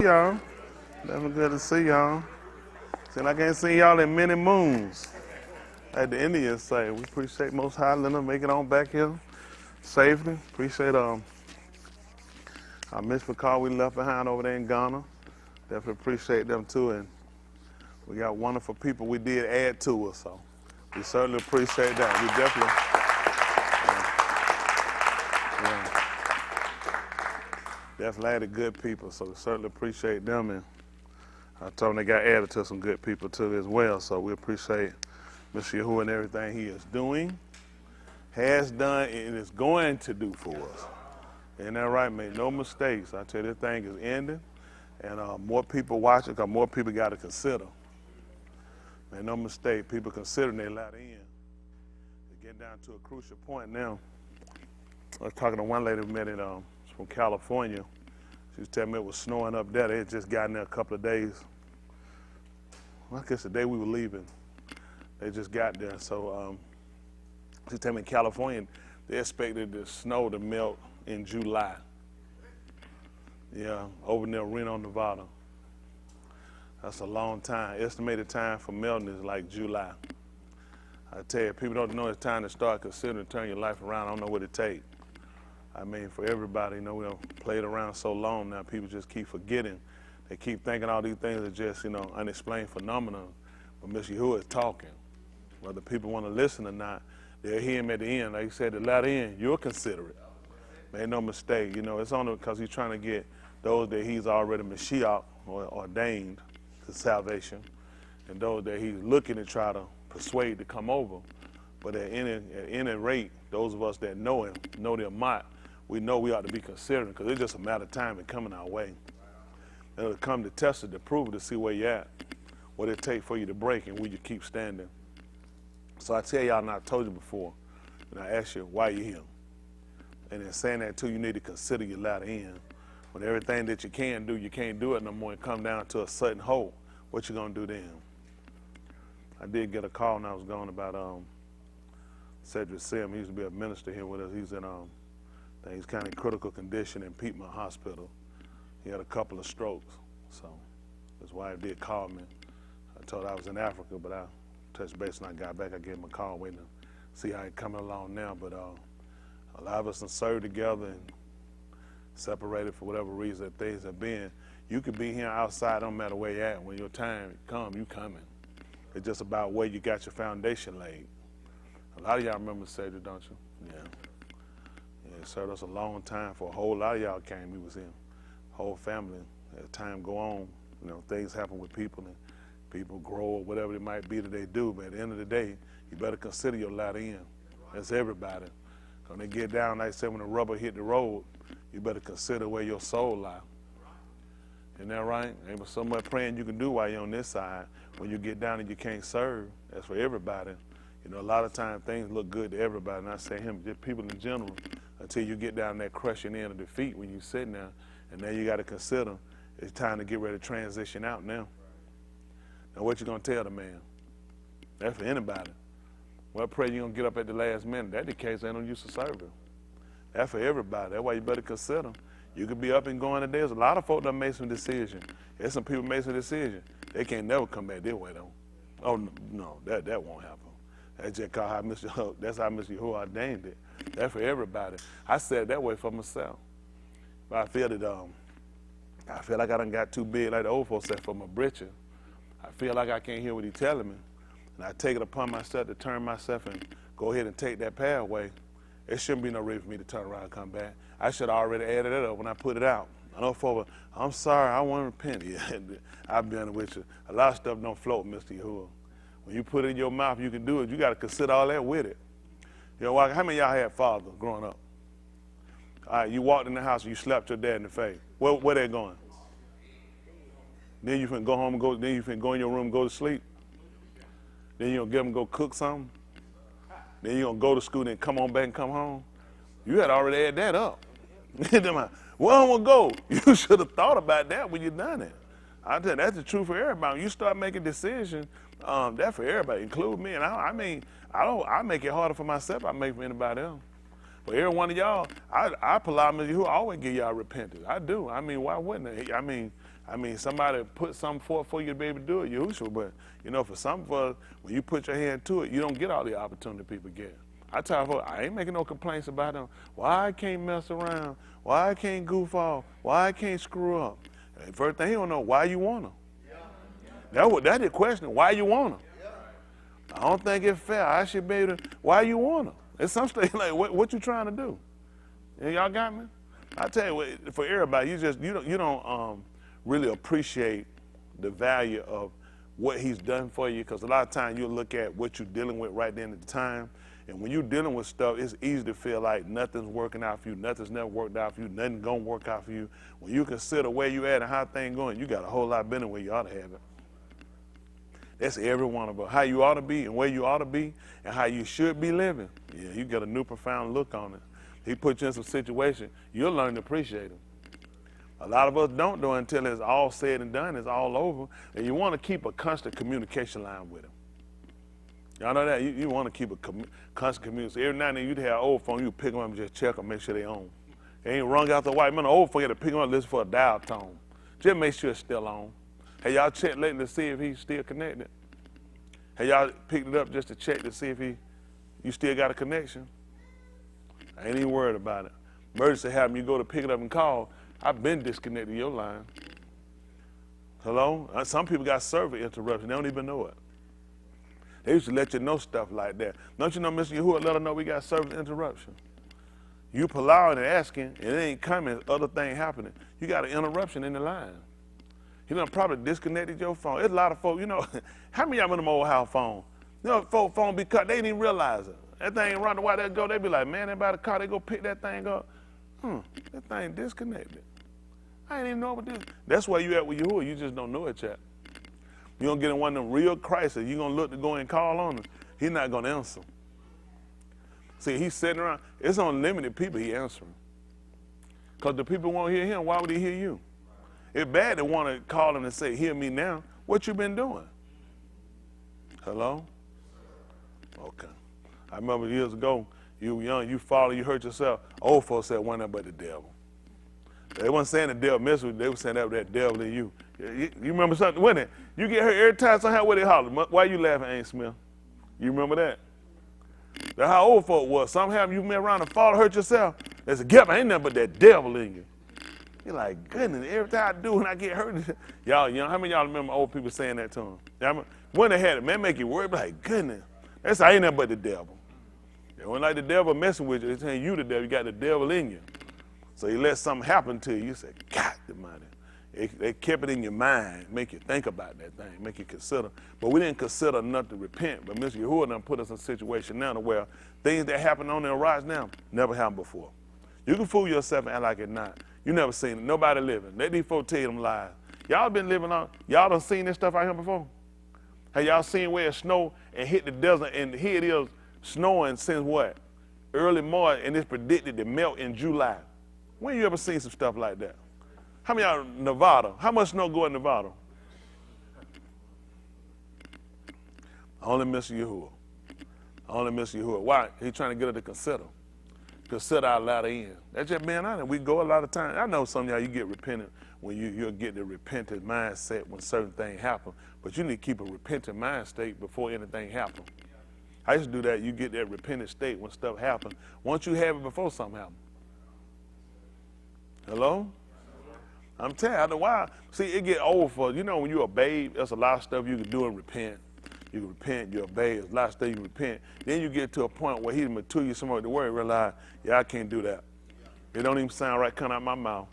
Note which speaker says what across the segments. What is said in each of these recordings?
Speaker 1: Y'all, definitely good to see y'all. Seems like I ain't seen y'all in many moons. Like the Indians say, we appreciate Most High letting them make it on back here safely. Appreciate our Miss McCall we left behind over there in Ghana. Definitely appreciate them too, and we got wonderful people we did add to us, so we certainly appreciate that. We definitely added good people, so we certainly appreciate them, and I told them they got added to some good people too as well, so we appreciate Mr. Yahuwah and everything he is doing, has done, and is going to do for us. Isn't that right? Make no mistakes. I tell you, this thing is ending, and more people watching because more people got to consider. Make no mistake, people considering they let in. They get down to a crucial point now. I was talking to one lady we met from California. She was telling me it was snowing up there. They had just gotten there a couple of days. Well, I guess the day we were leaving, they just got there. So she told me in California, they expected the snow to melt in July. Yeah, over near Reno, Nevada. That's a long time. Estimated time for melting is like July. I tell you, people don't know it's time to start considering turning your life around. I don't know what it takes. I mean, for everybody, you know, we don't play it around so long now, people just keep forgetting. They keep thinking all these things are just, you know, unexplained phenomena. But Mr. Yahuwah is talking. Whether people want to listen or not, they'll hear him at the end. Like he said, at the latter end, you'll consider it. Make no mistake, you know, it's only because he's trying to get those that he's already Mashiach or ordained to salvation, and those that he's looking to try to persuade to come over. But at any rate, those of us that know him, know their might, we know we ought to be considering, because it's just a matter of time it coming our way. It'll come to test it, to prove it, to see where you're at, what it take for you to break, and will you keep standing. So I tell y'all, and I told you before, and I ask you, why you here? And in saying that too, you need to consider your latter end. When everything that you can do, you can't do it no more, and come down to a certain hope, what you gonna do then? I did get a call when I was going about Cedric Sim. He used to be a minister here with us. He's in he's kind of critical condition in Piedmont Hospital. He had a couple of strokes, so his wife did call me. I told her I was in Africa, but I touched base when I got back. I gave him a call, waiting to see how he's coming along now. But a lot of us have served together and separated for whatever reason that things have been. You could be here outside, don't matter where you're at. When your time comes, you coming. It's just about where you got your foundation laid. A lot of y'all remember Cedric, don't you? Yeah. Yeah, it served us a long time. For a whole lot of y'all came, we was in. Whole family. As time go on, you know, things happen with people, and people grow or whatever it might be that they do. But at the end of the day, you better consider your latter end. That's everybody. When they get down, like I said, when the rubber hit the road, you better consider where your soul lies. Isn't that right? Ain't so much praying you can do while you're on this side. When you get down and you can't serve, that's for everybody. You know, a lot of times things look good to everybody, and I say him, just people in general, until you get down that crushing end of defeat when you're sitting there, and then you got to consider it's time to get ready to transition out now. Now, what you gonna tell the man? That's for anybody. What prayer you gonna get up at the last minute? That's the case, ain't no use to serve him. That's for everybody. That's why you better consider. You could be up and going today. There's a lot of folk that make some decisions. There's some people make some decisions. They can't never come back this way though. Oh no, that won't happen. That's just how that's how Mr. Yahuwah ordained it. That's for everybody. I said it that way for myself. But I feel that I feel like I done got too big, like the old folks said, for my britches. I feel like I can't hear what he's telling me. And I take it upon myself to turn myself and go ahead and take that pathway. It shouldn't be no reason for me to turn around and come back. I should have already added it up when I put it out. I know folks, I'm sorry, I want to repent. Yeah, I've been with you. A lot of stuff don't float, Mr. Yahuwah. When you put it in your mouth, you can do it. You got to consider all that with it. You know, how many of y'all had fathers growing up? All right, you walked in the house and you slapped your dad in the face. Where they going? Then you finna go home and then you finna go in your room and go to sleep. Then you gonna get them to go cook something. Then you gonna go to school and come on back and come home. You had already had that up. Where I wanna go? You should have thought about that when you done it. I tell you, that's the truth for everybody. When you start making decisions, that's for everybody, include me. And I mean, I make it harder for myself. I make it for anybody else. But every one of y'all, I politely who always give y'all repentance. I do. I mean, why wouldn't I? I mean, I mean, somebody put something forth for you to be able to do it, Yahushua. But, you know, for some of us, when you put your hand to it, you don't get all the opportunity people get. I tell folks, I ain't making no complaints about them. Why I can't mess around? Why I can't goof off? Why I can't screw up? And first thing, he don't know why you want them. That's the question, why you want them? I don't think it's fair. I should be able to, why you want them? It's some stage like, what you trying to do? And y'all got me? I tell you what, for everybody, you don't really appreciate the value of what he's done for you, because a lot of times you'll look at what you're dealing with right then at the time, and when you're dealing with stuff, it's easy to feel like nothing's working out for you, nothing's never worked out for you, nothing's gonna work out for you. When you consider where you at and how things going, you got a whole lot better where you ought to have it. That's every one of us. How you ought to be and where you ought to be and how you should be living. Yeah, you get a new profound look on it. He put you in some situation, you'll learn to appreciate him. A lot of us don't do it until it's all said and done, it's all over, and you want to keep a constant communication line with him. Y'all know that? You want to keep a constant communication. Every now and then you'd have an old phone, you pick them up and just check them, make sure they on. They ain't rung out the white man. An old phone, you have to pick them up and listen for a dial tone. Just make sure it's still on. Have y'all checked lately to see if he's still connected? Have y'all picked it up just to check to see if you still got a connection? I ain't even worried about it. Emergency happen, you go to pick it up and call. I've been disconnected your line. Hello? Some people got service interruption. They don't even know it. They used to let you know stuff like that. Don't you know, Mr. Yahuwah let us know we got service interruption? You allowing and asking, and it ain't coming, other thing happening. You got an interruption in the line. He done probably disconnected your phone. There's a lot of folks, you know, how many of y'all in them old house phone? You know, folks' phone be cut, they didn't even realize it. That thing run the while they go, they be like, man, they by the car, they go pick that thing up. That thing disconnected. I didn't even know what this. That's where you at with Yahuwah, you just don't know it yet. You don't get in one of them real crises, you gonna look to go and call on him, he's not gonna answer. See, he's sitting around, it's unlimited people he answering. Because the people won't hear him, why would he hear you? It's bad to want to call him and say, hear me now. What you been doing? Hello? Okay. I remember years ago, you were young, you fall, you hurt yourself. Old folks said, one nothing but the devil. They wasn't saying the devil messed with you, they were saying that was that devil in you. You remember something, wasn't it? You get hurt every time somehow where they holler. Why you laughing, Aunt Smith? You remember that? That's how old folk was. Somehow you went around and fall, hurt yourself. They said, get up, ain't nothing but that devil in you. You're like, goodness, every time I do when I get hurt. Y'all, how many of y'all remember old people saying that to them? When they had it, man, make you worry, like, goodness, that's ain't nothing but the devil. It wasn't like the devil messing with you. They're saying you the devil, you got the devil in you. So you let something happen to you, you say, God, the money. They kept it in your mind, make you think about that thing, make you consider. But we didn't consider enough to repent. But Mr. Yahuwah done put us in a situation now to where things that happen on the rise now never happened before. You can fool yourself and act like it's not. You never seen it. Nobody living. Let these folks tell you them lies. Y'all been living on, y'all done seen this stuff out here before? Have y'all seen where it snow and hit the desert and here it is snowing since what? Early March, and it's predicted to melt in July. When you ever seen some stuff like that? How many of y'all in Nevada? How much snow go in Nevada? Only Mr. Yahuwah. Only Mr. Yahuwah. Why? He's trying to get her to consider. Consider our latter end. That's just being honest. We go a lot of times. I know some of y'all, you get repentant when you'll get the repentant mindset when certain things happen. But you need to keep a repentant mind state before anything happens. I used to do that. You get that repentant state when stuff happens. Once you have it before something happens. Hello? I'm telling you, after a while, see, it get old for, you know, when you're a babe, there's a lot of stuff you can do and repent. You can repent, you're a babe, there's a lot of stuff you can repent. Then you get to a point where he's mature you somewhere to worry, realize, yeah, I can't do that. It don't even sound right coming out my mouth.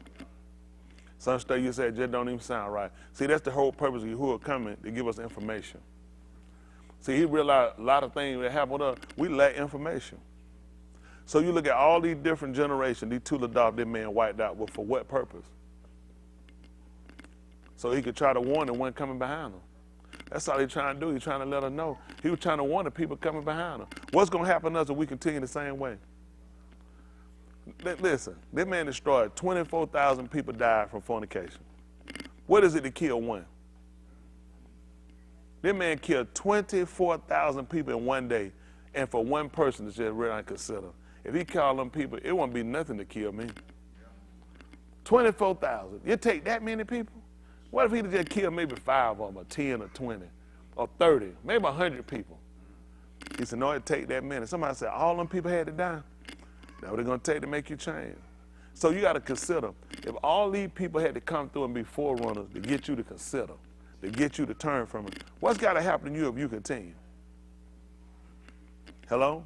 Speaker 1: Some stuff you said just don't even sound right. See, that's the whole purpose of Yahuwah coming, to give us information. See, he realized a lot of things that happen with us, we lack information. So you look at all these different generations, these two adopted men wiped out, well, for what purpose? So he could try to warn the one coming behind him. That's all he's trying to do. He's trying to let us know. He was trying to warn the people coming behind him. What's going to happen to us if we continue the same way? Listen, this man destroyed 24,000 people died from fornication. What is it to kill one? This man killed 24,000 people in one day, and for one person to just really consider. If he called them people, it won't be nothing to kill me. 24,000. You take that many people? What if he'd just killed maybe 5 of them, or 10 or 20 or 30, maybe 100 people? He said, no, it'd take that many. Somebody said, all them people had to die. That's what it's going to take to make you change. So you got to consider, if all these people had to come through and be forerunners to get you to consider, to get you to turn from it, what's got to happen to you if you continue? Hello?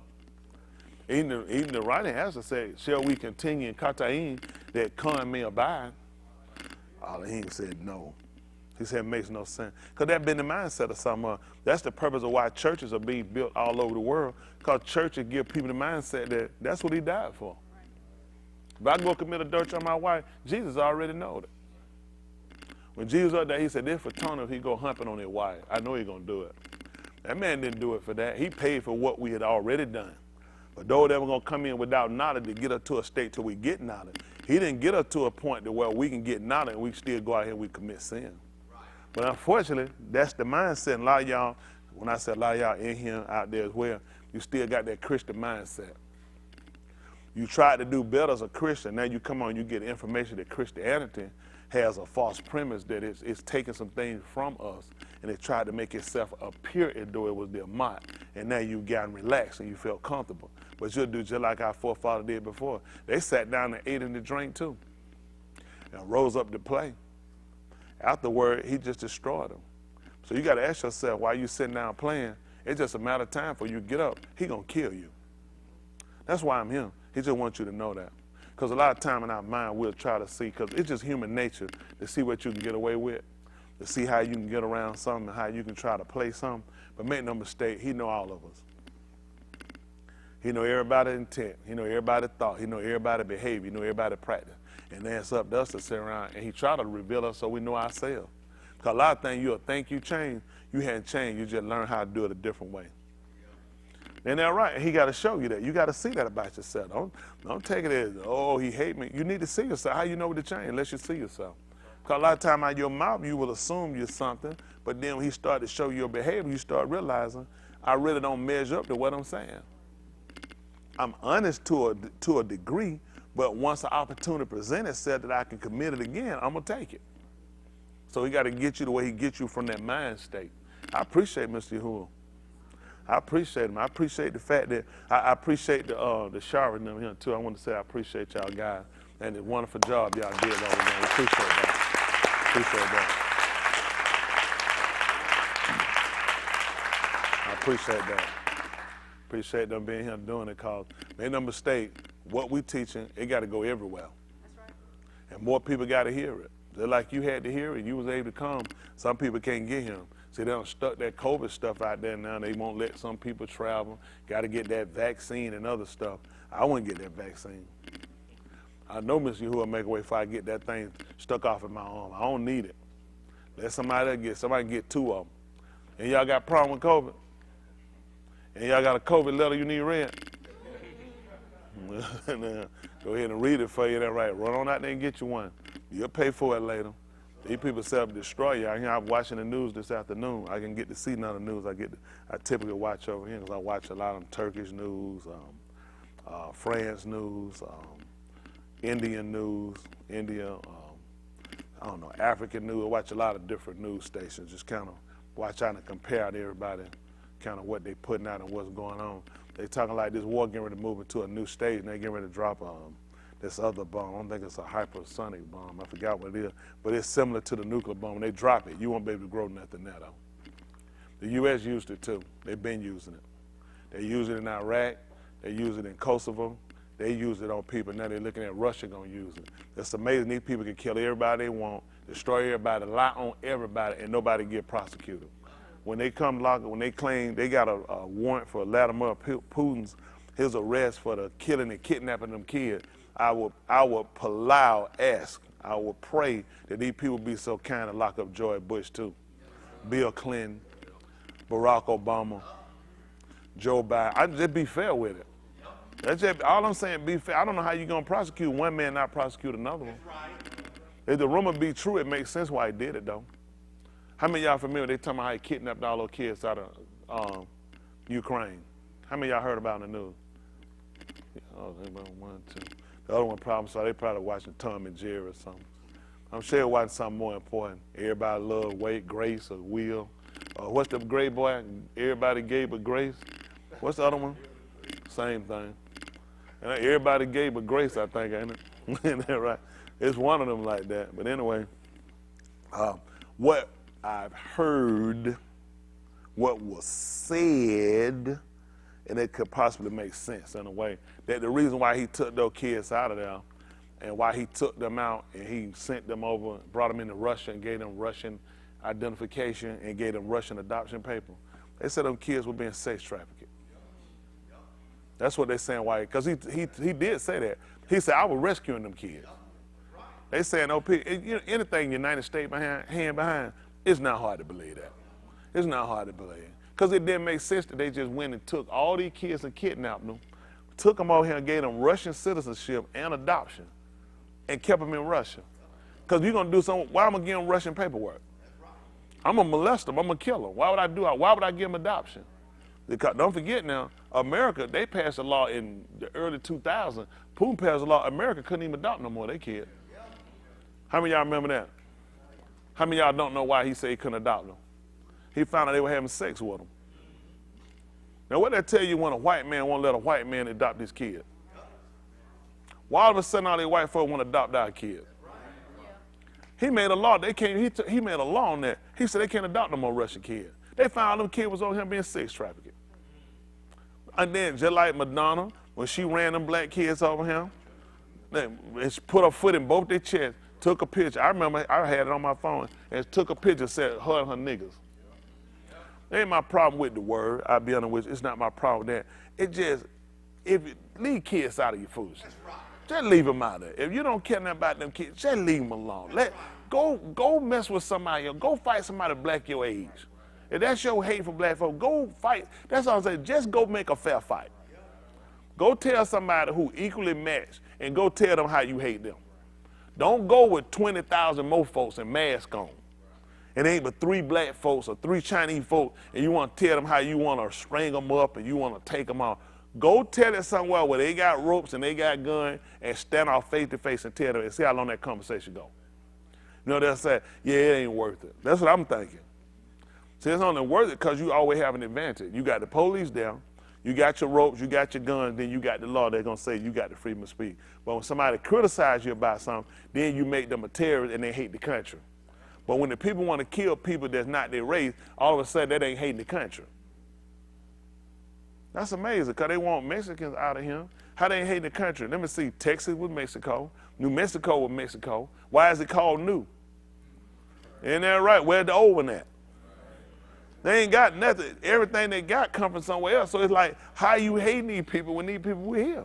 Speaker 1: Even the writing has to say, shall we continue in Kataim that Khan may abide? Elohim said no. He said it makes no sense. Because that's been the mindset of some. That's the purpose of why churches are being built all over the world. Because churches give people the mindset that that's what he died for. If I go commit adultery on my wife, Jesus already knows it. When Jesus was up there, he said, this for Tony if he go humping on his wife. I know he's going to do it. That man didn't do it for that. He paid for what we had already done. But those that were going to come in without knowledge to get us to a state till we get knowledge, he didn't get us to a point to where we can get knowledge and we still go out here and we commit sin. Right. But unfortunately, that's the mindset. And a lot of y'all, when I said a lot of y'all in here, out there as well, you still got that Christian mindset. You tried to do better as a Christian. Now you come on, you get information that Christianity has a false premise that it's taking some things from us and it tried to make itself appear as though it was their might. And now you've gotten relaxed and you felt comfortable. But you'll do just like our forefather did before. They sat down and ate and drank too and rose up to play. Afterward, he just destroyed them. So you got to ask yourself, while you sitting down playing, it's just a matter of time for you to get up. He going to kill you. That's why I'm here. He just wants you to know that. Because a lot of time in our mind, we'll try to see, because it's just human nature to see what you can get away with, to see how you can get around something, and how you can try to play something. But make no mistake, he know all of us. He know everybody's intent. He know everybody's thought. He know everybody's behavior. He know everybody's practice. And then it's up to us to sit around, and he try to reveal us so we know ourselves. Because a lot of things you'll think you changed, you hadn't changed. You just learn how to do it a different way. And that's right. He got to show you that. You got to see that about yourself. Don't take it as, oh, he hate me. You need to see yourself. How you know what to change unless you see yourself? Because a lot of time out of your mouth, you will assume you're something. But then when he started to show you your behavior, you start realizing, I really don't measure up to what I'm saying. I'm honest to a degree, but once the opportunity presents itself that I can commit it again, I'm going to take it. So he got to get you the way he gets you from that mind state. I appreciate Mr. Yahuwah. I appreciate him. I appreciate the fact that I appreciate the shower in them here too. I want to say I appreciate y'all guys and the wonderful job y'all did over there. I appreciate that. Appreciate that. I appreciate that. Appreciate them being here doing it, because make no mistake, what we teaching, it got to go everywhere. That's right. And more people got to hear it. Just like you had to hear it, you was able to come. Some people can't get him. See, they done stuck that COVID stuff out there now. They won't let some people travel. Got to get that vaccine and other stuff. I wouldn't get that vaccine. I know Mr. Yahuwah make a way if I get that thing stuck off in my arm. I don't need it. Let somebody else get. Somebody get 2 of them. And y'all got a problem with COVID? And y'all got a COVID letter you need read? Go ahead and read it for you. That's right. Run on out there and get you one. You'll pay for it later. These people self-destroy you. I'm watching the news this afternoon. I can get to see none of the news. I typically watch over here because I watch a lot of them Turkish news, France news, Indian news, I don't know, African news. I watch a lot of different news stations, just kind of watch out and compare to everybody, kind of what they putting out and what's going on. They talking like this war getting ready to move into a new stage, and they getting ready to drop this other bomb. I don't think it's a hypersonic bomb. I forgot what it is. But it's similar to the nuclear bomb. When they drop it, you won't be able to grow nothing there, though. The U.S. used it, too. They've been using it. They use it in Iraq. They use it in Kosovo. They use it on people. Now they're looking at Russia going to use it. It's amazing. These people can kill everybody they want, destroy everybody, lie on everybody, and nobody get prosecuted. When they come when they claim they got a warrant for Vladimir Putin's his arrest for the killing and kidnapping them kids, I would ask, I would pray that these people be so kind to lock up George Bush too, Bill Clinton, Barack Obama, Joe Biden. I just be fair with it. That's just all I'm saying. Be fair. I don't know how you're gonna prosecute one man, not prosecute another one. If the rumor be true, it makes sense why he did it though. How many of y'all familiar? They talking about how he kidnapped all those kids out of Ukraine. How many of y'all heard about it in the news? Oh, 1, 2. The other one problem, so they probably watching Tom and Jerry or something. I'm sure watching something more important. Everybody love weight, grace, or will. What's the great boy? Everybody gay but grace. What's the other one? Same thing. And everybody gay but grace, I think, ain't it? Isn't that right? It's one of them like that. But anyway, what I've heard, what was said, and it could possibly make sense in a way, that the reason why he took those kids out of there and why he took them out and he sent them over, brought them into Russia and gave them Russian identification and gave them Russian adoption paper. They said them kids were being sex trafficked. That's what they're saying why, because he did say that. He said, I was rescuing them kids. They saying, no, anything in the United States behind, it's not hard to believe that. It's not hard to believe. Because it didn't make sense that they just went and took all these kids and kidnapped them, took them over here and gave them Russian citizenship and adoption, and kept them in Russia. Because you're going to do something, why am I giving them Russian paperwork? I'm going to molest them, I'm going to kill them. Why would I give them adoption? Because don't forget now, America, they passed a law in the early 2000s. Putin passed a law, America couldn't even adopt no more, they kids. How many of y'all remember that? How many of y'all don't know why he said he couldn't adopt them? He found out they were having sex with them. Now what that tell you when a white man won't let a white man adopt his kid? Why all of a sudden all these white folks want to adopt our kid? He made a law, he made a law on that. He said they can't adopt no more Russian kids. They found them kids was over here being sex trafficked. And then just like Madonna, when she ran them black kids over here, she put her foot in both their chests, took a picture. I remember I had it on my phone, and took a picture, said her and her niggas. That ain't my problem with the word, I'll be honest with you. It's not my problem with that. It just, leave kids out of your foolishness. Just leave them out of it. If you don't care nothing about them kids, just leave them alone. Go mess with somebody else. Go fight somebody black your age. If that's your hate for black folks, go fight. That's all I'm saying. Just go make a fair fight. Go tell somebody who equally matched and go tell them how you hate them. Don't go with 20,000 more folks and mask on. It ain't but 3 black folks or 3 Chinese folks and you want to tell them how you want to string them up and you want to take them off. Go tell it somewhere where they got ropes and they got guns and stand off face to face and tell them and see how long that conversation go. You know, they'll say, yeah, it ain't worth it. That's what I'm thinking. See, it's only worth it because you always have an advantage. You got the police down, you got your ropes, you got your guns, then you got the law. They're going to say you got the freedom of speech. But when somebody criticizes you about something, then you make them a terrorist and they hate the country. But when the people want to kill people that's not their race, all of a sudden that ain't hating the country. That's amazing because they want Mexicans out of here. How they ain't hating the country? Let me see, Texas with Mexico, New Mexico with Mexico. Why is it called new? Isn't that right? Where's the old one at? They ain't got nothing. Everything they got come from somewhere else. So it's like, how you hating these people when these people were here?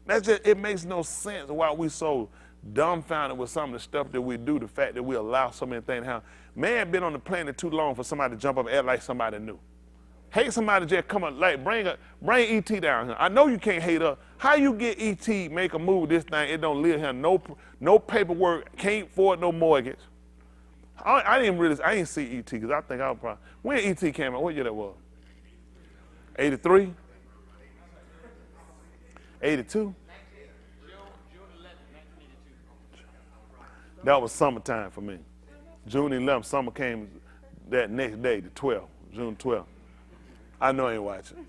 Speaker 1: That's just, it makes no sense why we so dumbfounded with some of the stuff that we do, the fact that we allow so many things to happen. Man been on the planet too long for somebody to jump up and act like somebody new. Hate somebody just come up, like bring E.T. down here. I know you can't hate her. How you get E.T. make a move this thing, it don't live here, no paperwork, can't afford no mortgage. I didn't see E.T. because I think I was probably, when E.T. came out, what year that was? 83? 82? That was summertime for me. June 11th, summer came that next day, the 12th, June 12th. I know I ain't watching.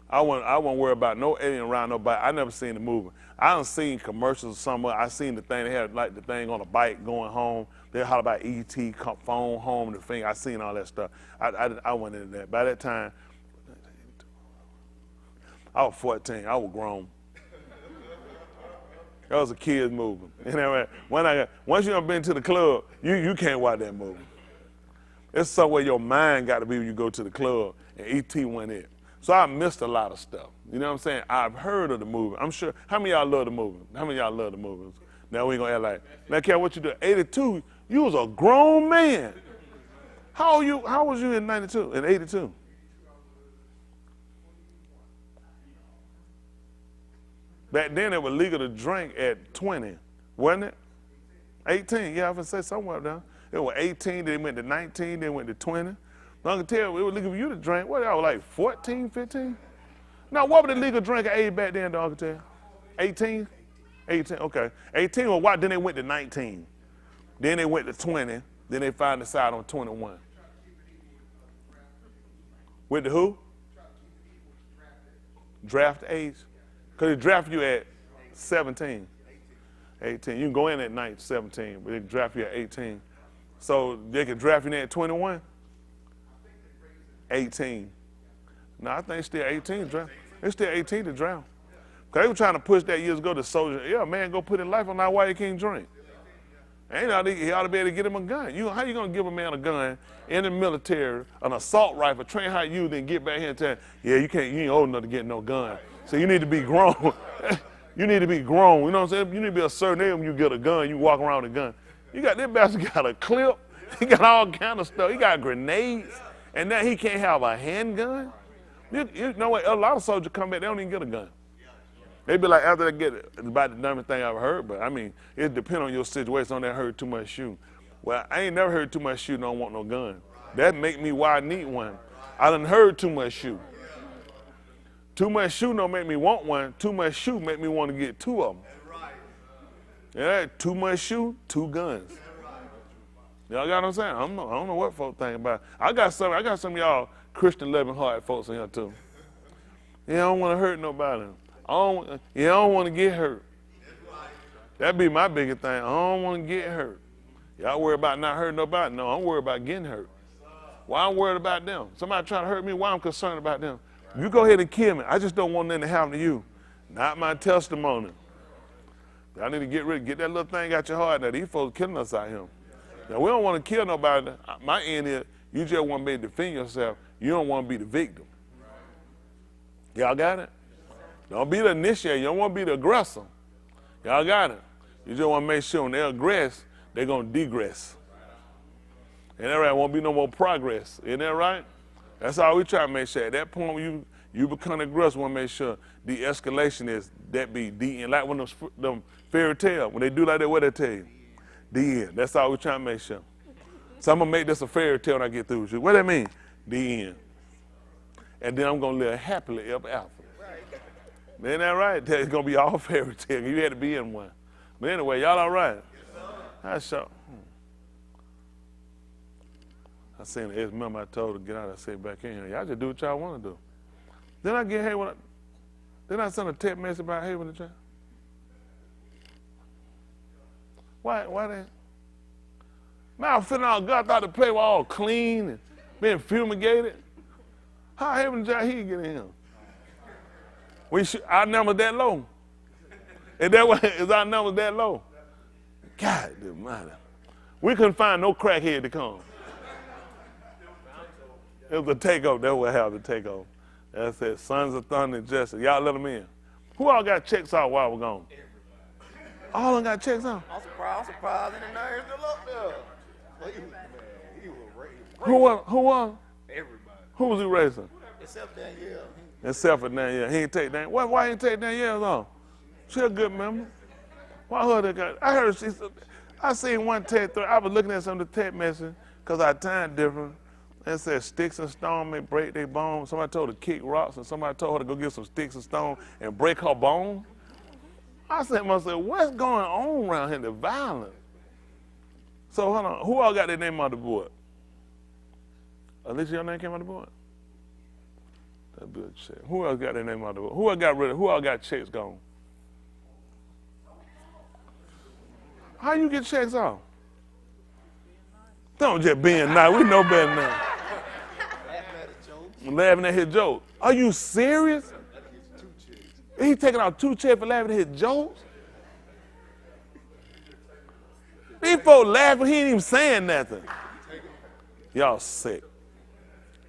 Speaker 1: I won't worry about no alien around nobody. I never seen the movie. I done seen commercials somewhere. I seen the thing, they had like the thing on a bike going home. They holler about E.T., phone home, the thing. I seen all that stuff. I went into that. By that time, I was 14. I was grown. That was a kid's movie. You know what I mean? Once you done been to the club, you can't watch that movie. It's somewhere your mind got to be when you go to the club, and E.T. went in. So I missed a lot of stuff. You know what I'm saying? I've heard of the movie. I'm sure. How many of y'all love the movie? How many of y'all love the movies? Now we ain't gonna act like, now care what you do. 82, you was a grown man. How was you in 92, in 82? Back then it was legal to drink at 20, wasn't it? 18, yeah, I would say somewhere down. It was 18, then it went to 19, then it went to 20. I can tell it was legal for you to drink. What, y'all like 14, 15? Now, what was the legal drinking age back then, dog? I can tell? 18? 18, okay. 18 was what? Then they went to 19. Then they went to 20. Then they finally decided on 21. With the who? Draft age? Because they draft you at 17. 18. You can go in at 19, 17, but they draft you at 18. So they can draft you in at 21? 18. No, I think it's still 18 to draft. It's still 18 to draft. Because they were trying to push that years ago to soldier. Yeah, man, go put his life on that why he can't drink. Ain't he ought to be able to get him a gun. How you going to give a man a gun in the military, an assault rifle, train how you then get back here and tell him, yeah, you ain't old enough to get no gun. So you need to be grown. You need to be grown. You know what I'm saying? You need to be a certain age when you get a gun, you walk around with a gun. This bastard got a clip. He got all kind of stuff. He got grenades. And now he can't have a handgun. You know what? A lot of soldiers come back, they don't even get a gun. They be like, after they get it, it's about the dumbest thing I've heard, but I mean, it depends on your situation. On that heard too much shooting. Well, I ain't never heard too much shooting, don't want no gun. That make me why I need one. I done heard too much shooting. Too much shooting don't make me want one. Too much shooting make me want to get two of them. Yeah, too much shoot, two guns. Y'all got what I'm saying? I don't know what folks think about it. I got some of y'all Christian loving heart folks in here too. Yeah, I don't want to hurt nobody. I don't want to get hurt. That'd be my biggest thing. I don't want to get hurt. Y'all worry about not hurting nobody? No, I'm worried about getting hurt. Why I'm worried about them? Somebody trying to hurt me, why I'm concerned about them? You go ahead and kill me. I just don't want nothing to happen to you. Not my testimony. Y'all need to get that little thing out your heart now. These folks killing us out here. Now, we don't want to kill nobody. My end is, you just want to be able to defend yourself. You don't want to be the victim. Y'all got it? Don't be the initiator. You don't want to be the aggressor. Y'all got it? You just want to make sure when they aggress, they're going to degress. Ain't that right? Won't be no more progress. Isn't that right? That's all we try to make sure. At that point when you become aggressive, we want to make sure the escalation is that be the end. Like when them fairy tale, when they do like that, what they tell you? The end. That's all we trying to make sure. So I'm going to make this a fairy tale when I get through with you. What that mean? The end. And then I'm going to live happily ever after. Ain't that right? It's going to be all fairy tale. You had to be in one. But anyway, y'all all right? That's so. I seen the ex-member I told her to get out. I said back in here. Y'all just do what y'all want to do. Then I get hey then I send a text message about hey when the child. Why they? Man, I'm feeling all good. I thought the place was all clean and being fumigated. How heaven the child he get in here? Our number that low. Is our number that low? God almighty. We couldn't find no crackhead to come. It was a takeover. That's what happened, the takeover. That's it. Sons of Thunder and Justice. Y'all let them in. Who all got checks out while we're gone? All of them got checks out?
Speaker 2: I'm surprised. And the nerves still up there.
Speaker 1: Who won?
Speaker 2: Everybody.
Speaker 1: Who was he racing?
Speaker 2: Except Danielle.
Speaker 1: Except for Danielle. He ain't take Danielle. Why he ain't take Danielle on? She a good member. Why her that got? I seen one text. I was looking at some of the text messages because our time different. And it said sticks and stone may break their bones. Somebody told her to kick rocks, and somebody told her to go get some sticks and stone and break her bone. I said to myself, what's going on around here, the violence? So hold on, who all got their name on the board? Alicia, your name came on the board? That'd be a check. Who else got their name on the board? Who all got checks gone? How you get checks off? Don't just being nice. We know better than that. Laughing at his joke. Are you serious? He taking out 2 checks for laughing at his jokes? These folks laughing, he ain't even saying nothing. Y'all sick.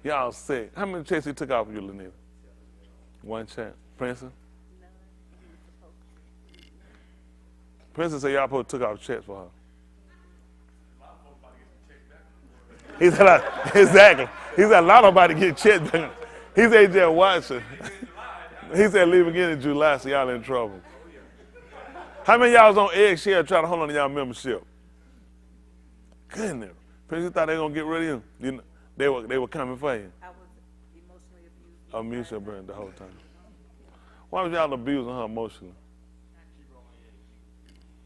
Speaker 1: Y'all sick. How many checks he took out for you, Lenita? 1 check. Princess? Princess said y'all supposed to took out checks for her. He said, exactly. He said, a lot of nobody get checked back. He said, just watch it. He said, leave again in July, so y'all in trouble. How many of y'all was on eggshell trying to hold on to y'all membership? Goodness. People thought they were going to get rid of you. They were coming for you.
Speaker 3: I was emotionally abused.
Speaker 1: Abused her the whole time. Why was y'all abusing her emotionally?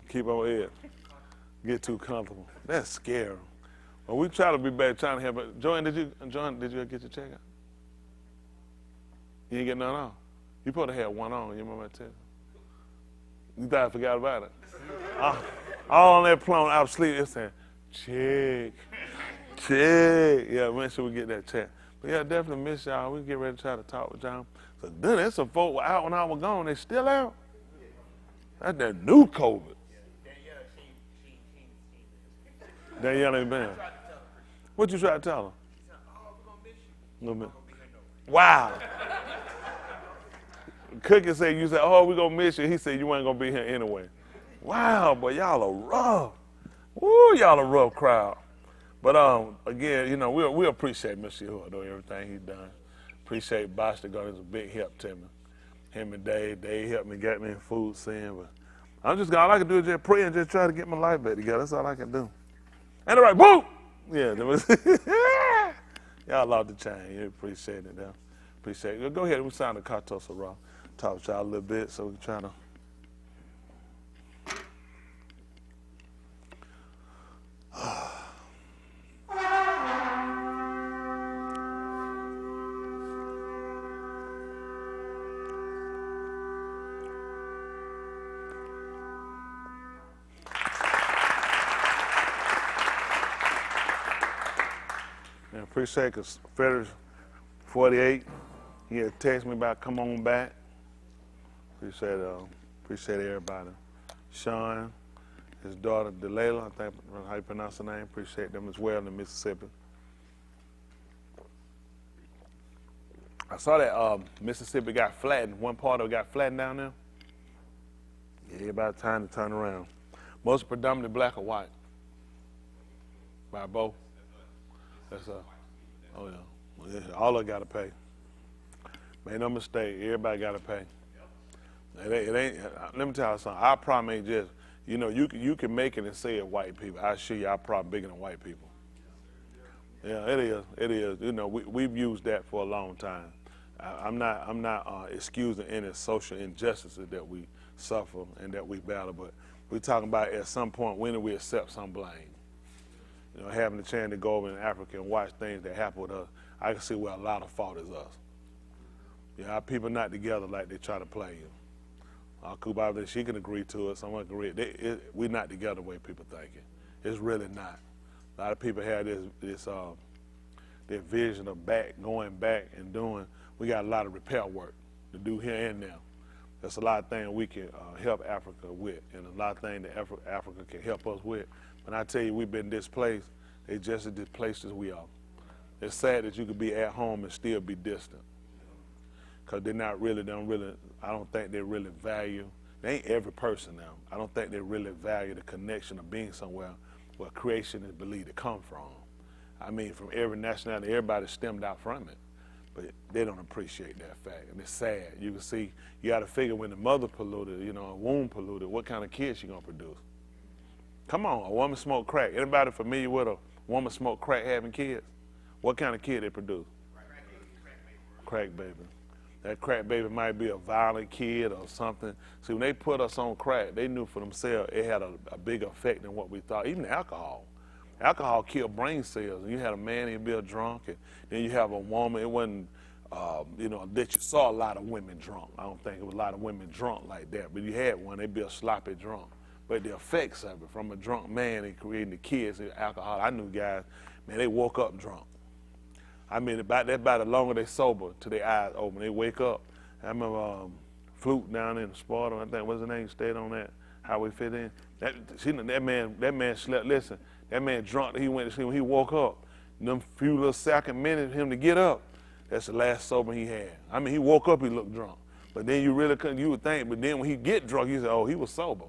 Speaker 1: Keep on edge. Get too comfortable. That's scary. Well, we try to be back trying to help it. Joanne, did you get your check out? You ain't get none on? You probably had one on, you remember I tell you? You thought I forgot about it? All on that plane, I was sleeping, it's saying, check. Yeah, make sure we get that check. But yeah, definitely miss y'all. We get ready to try to talk with y'all. So then there's some folk out when I was gone, they still out. That's that new COVID. Danielle ain't been. What you try to tell her? We're gonna miss you. Wow. Cookie said, you said, oh, we're going to miss you. He said, you ain't going to be here anyway. Wow, but y'all are rough. Woo, y'all a rough crowd. But again, you know, we appreciate Mr. Yahuwah doing everything he's done. Appreciate Bosh that was a big help to me. Him and Dave helped me, got me in food scene. But all I can do is just pray and just try to get my life back together. That's all I can do. And all right, boom! Yeah, y'all love the chain. You appreciate it, though. Appreciate it. Go ahead, we signed the Katos Raw. Talk to y'all a little bit so we can try to. And appreciate because Frederick 48, he had texted me about come on back. Appreciate everybody. Sean, his daughter Delilah, I think how you pronounce her name. Appreciate them as well in Mississippi. I saw that Mississippi got flattened. One part of it got flattened down there. Yeah, about time to turn around. Most predominantly black or white? By both? That's oh yeah. Well, yeah. All of it got to pay. Make no mistake, everybody got to pay. It ain't. Let me tell you something. Our problem ain't just, you know, you can make it and say it white people. I assure you, our problem bigger than white people. Yeah, it is. It is. You know, we've used that for a long time. I'm not excusing any social injustices that we suffer and that we battle, but we're talking about at some point when do we accept some blame? You know, having the chance to go over in Africa and watch things that happen with us, I can see where a lot of fault is us. You know, our people not together like they try to play you. Kuba, she can agree to it. Someone agree. We're not together the way people think it. It's really not. A lot of people have this vision of going back and doing. We got a lot of repair work to do here and now. There's a lot of things we can help Africa with, and a lot of things that Africa can help us with. When I tell you we've been displaced, they just as displaced as we are. It's sad that you could be at home and still be distant. Because I don't think they really value, they ain't every person now. I don't think they really value the connection of being somewhere where creation is believed to come from. I mean, from every nationality, everybody stemmed out from it. But they don't appreciate that fact, and it's sad. You can see, you got to figure when the mother polluted, you know, a womb polluted, what kind of kids she gonna produce? Come on, a woman smoke crack. Anybody familiar with a woman smoke crack having kids? What kind of kid they produce? Crack baby. That crack baby might be a violent kid or something. See, when they put us on crack, they knew for themselves it had a bigger effect than what we thought. Even alcohol. Alcohol killed brain cells. And you had a man, he'd be a drunk, and then you have a woman. It wasn't, you know, that you saw a lot of women drunk. I don't think it was a lot of women drunk like that. But you had one, they'd be a sloppy drunk. But the effects of it, from a drunk man and creating the kids and alcohol, I knew guys, man, they woke up drunk. I mean, about the longer they sober till their eyes open. They wake up. I remember Flute down in Sparta, I think, what's his name, stayed on that Highway 15. That man slept, listen, that man drunk, he went to sleep. When he woke up, them few little second minutes for him to get up, that's the last sober he had. I mean, he woke up, he looked drunk. But then you really couldn't, you would think, but then when he get drunk, you say, oh, he was sober.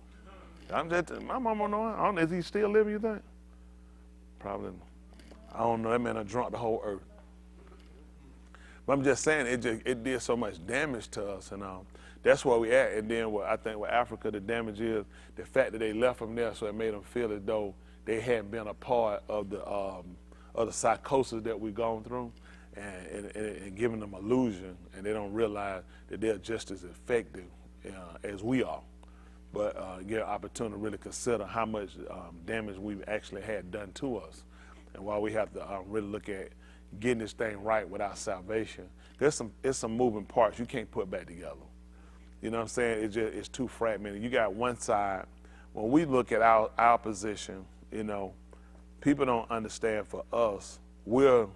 Speaker 1: My mama know, I don't know, is he still living, you think? Probably, I don't know, that man done drunk the whole earth. But I'm just saying, it did so much damage to us, and that's where we at. And then I think with Africa, the damage is the fact that they left from there, so it made them feel as though they hadn't been a part of the psychosis that we've gone through, and giving them illusion, and they don't realize that they're just as effective as we are. but get an opportunity to really consider how much damage we've actually had done to us, and why we have to really look at getting this thing right without salvation. It's some moving parts you can't put back together. You know what I'm saying? It's too fragmented. You got one side. When we look at our position, you know, people don't understand. For us, we're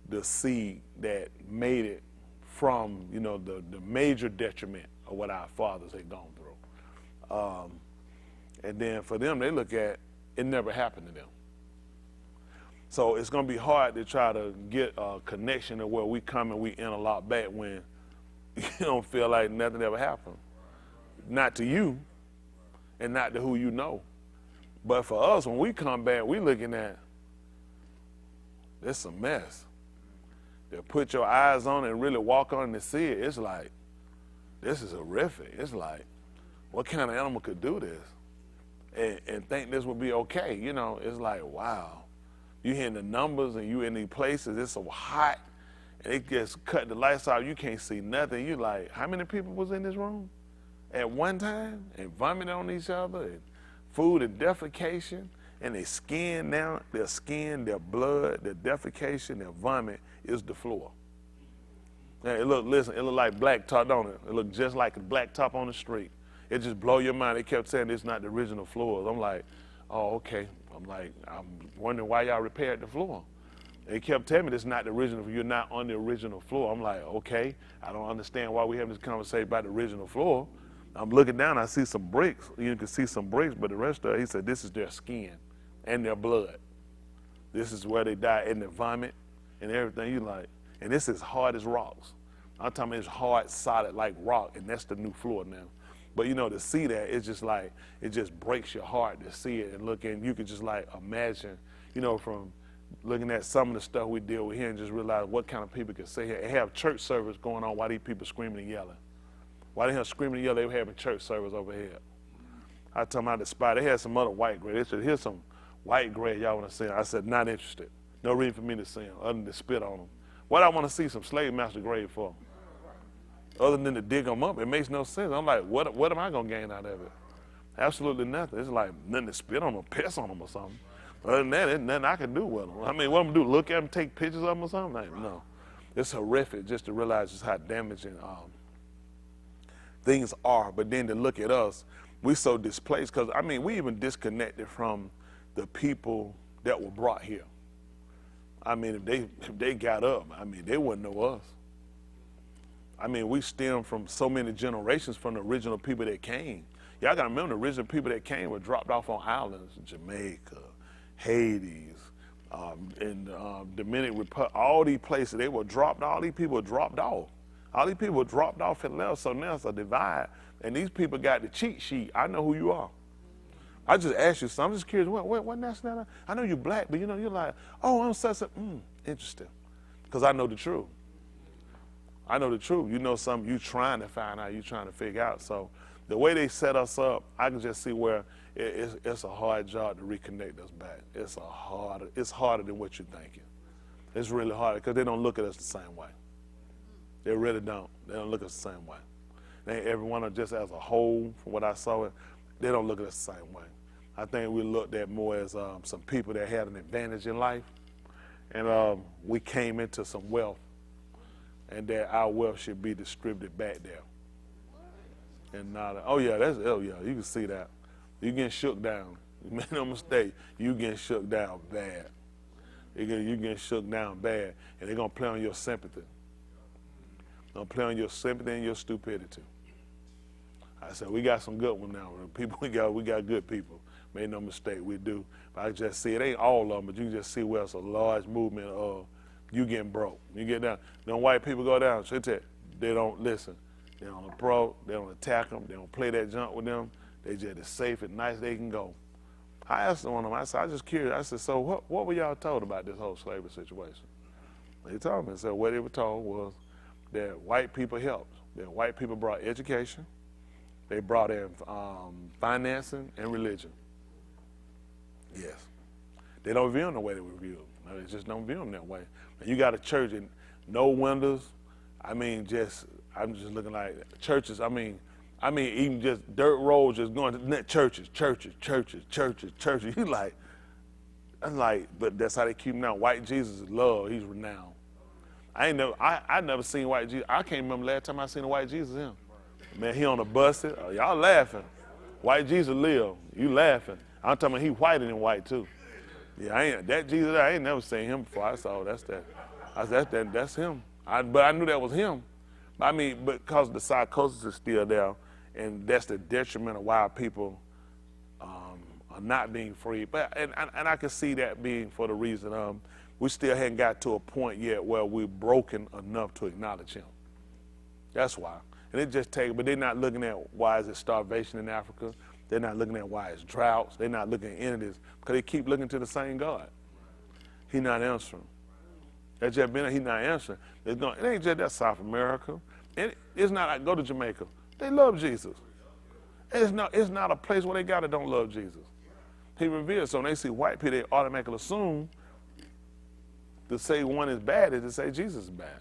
Speaker 1: the seed that made it from, you know, the major detriment of what our fathers had gone through. And then for them, they look at it never happened to them. So it's going to be hard to try to get a connection to where we come and we interlock back when you don't feel like nothing ever happened. Not to you and not to who you know. But for us, when we come back, we looking at, it's a mess. To put your eyes on it and really walk on it and see it, it's like, this is horrific. It's like, what kind of animal could do this and think this would be okay? You know, it's like, wow. You hearing the numbers and you in these places, it's so hot, and it just cut the lights out, you can't see nothing. You like, how many people was in this room at one time and vomiting on each other, and food and defecation, and their skin now, their skin, their blood, their defecation, their vomit is the floor. Now, it look like blacktop, don't it? It look just like a blacktop on the street. It just blow your mind. They kept saying it's not the original floors. I'm like, oh, okay. I'm wondering why y'all repaired the floor. They kept telling me this is not the original, you're not on the original floor. I'm like, okay, I don't understand why we having this conversation about the original floor. I'm looking down, I see some bricks. You can see some bricks, but the rest of it, he said, this is their skin and their blood. This is where they die, in the vomit and everything. You like, and this is hard as rocks. I'm talking about it's hard, solid like rock, and that's the new floor now. But you know, to see that, it's just like, it just breaks your heart to see it and look, and you can just like imagine, you know, from looking at some of the stuff we deal with here and just realize what kind of people can sit here and have church service going on while these people screaming and yelling. While they have screaming and yelling, they were having church service over here. I told them out the spot, they had some other white grade. They said, here's some white grade y'all want to see. I said, not interested. No reason for me to see them other than to spit on them. What I want to see some slave master grade for? Other than to dig them up, it makes no sense. I'm like, what am I going to gain out of it? Absolutely nothing. It's like nothing to spit on them, piss on them or something. Other than that, there's nothing I can do with them. I mean, what I'm going to do, look at them, take pictures of them or something? Like, no. It's horrific just to realize just how damaging things are. But then to look at us, we so displaced because, I mean, we even disconnected from the people that were brought here. I mean, if they got up, I mean, they wouldn't know us. I mean, we stem from so many generations from the original people that came. Y'all got to remember the original people that came were dropped off on islands, Jamaica, Hades, and Dominican Republic, all these places, they were dropped, all these people were dropped off. All these people were dropped off and left, so now it's a divide. And these people got the cheat sheet. I know who you are. I just asked you something. I'm just curious, what nationality? I know you're black, but you know, you're like, oh, I'm such a, interesting. Because I know the truth. I know the truth. You know something you trying to find out, you trying to figure out. So the way they set us up, I can just see where it's a hard job to reconnect us back. It's harder than what you're thinking. It's really hard because they don't look at us the same way. They really don't. They don't look at us the same way. Everyone just as a whole, from what I saw, they don't look at us the same way. I think we looked at more as some people that had an advantage in life, and we came into some wealth, and that our wealth should be distributed back there. And not, you can see that. You getting shook down. You made no mistake. You getting shook down bad. You getting shook down bad, and they're gonna play on your sympathy. They're gonna play on your sympathy and your stupidity. I said, we got some good ones now. People, we got good people. Made no mistake, we do. But I just see, it ain't all of them, but you can just see where it's a large movement of you getting broke. You get down. Them white people go down, they don't listen. They don't approach, they don't attack them, they don't play that junk with them. They just as safe and nice they can go. I asked one of them, I said, I was just curious. I said, so what were y'all told about this whole slavery situation? They told me, what they were told was that white people helped. That white people brought education, they brought in financing and religion. Yes. They don't view them the way they were viewed. No, they just don't view them that way. And you got a church and no windows. I mean, I'm just looking like churches. I mean, I mean, even just dirt roads, just going to churches. You like, I'm like, but that's how they keep him now. White Jesus is love. He's renowned. I never seen white Jesus. I can't remember last time I seen a white Jesus. Him, man, he on a bus. Oh, y'all laughing. White Jesus live. You laughing. I'm talking about he whiter than white too. Yeah, that Jesus. I ain't never seen him before. I saw that's that. That's him. But I knew that was him. I mean, because the psychosis is still there, and that's the detriment of why people are not being free. But and I can see that being for the reason we still hadn't got to a point yet where we're broken enough to acknowledge him. That's why. And it just takes, but they're not looking at why is it starvation in Africa. They're not looking at why it's droughts. They're not looking at any of this because they keep looking to the same God. He's not answering. That's just been, he's not answering. It ain't just that South America. It's not like go to Jamaica. They love Jesus. It's not a place where they got it don't love Jesus. He revealed. So when they see white people, they automatically assume to say one is bad is to say Jesus is bad.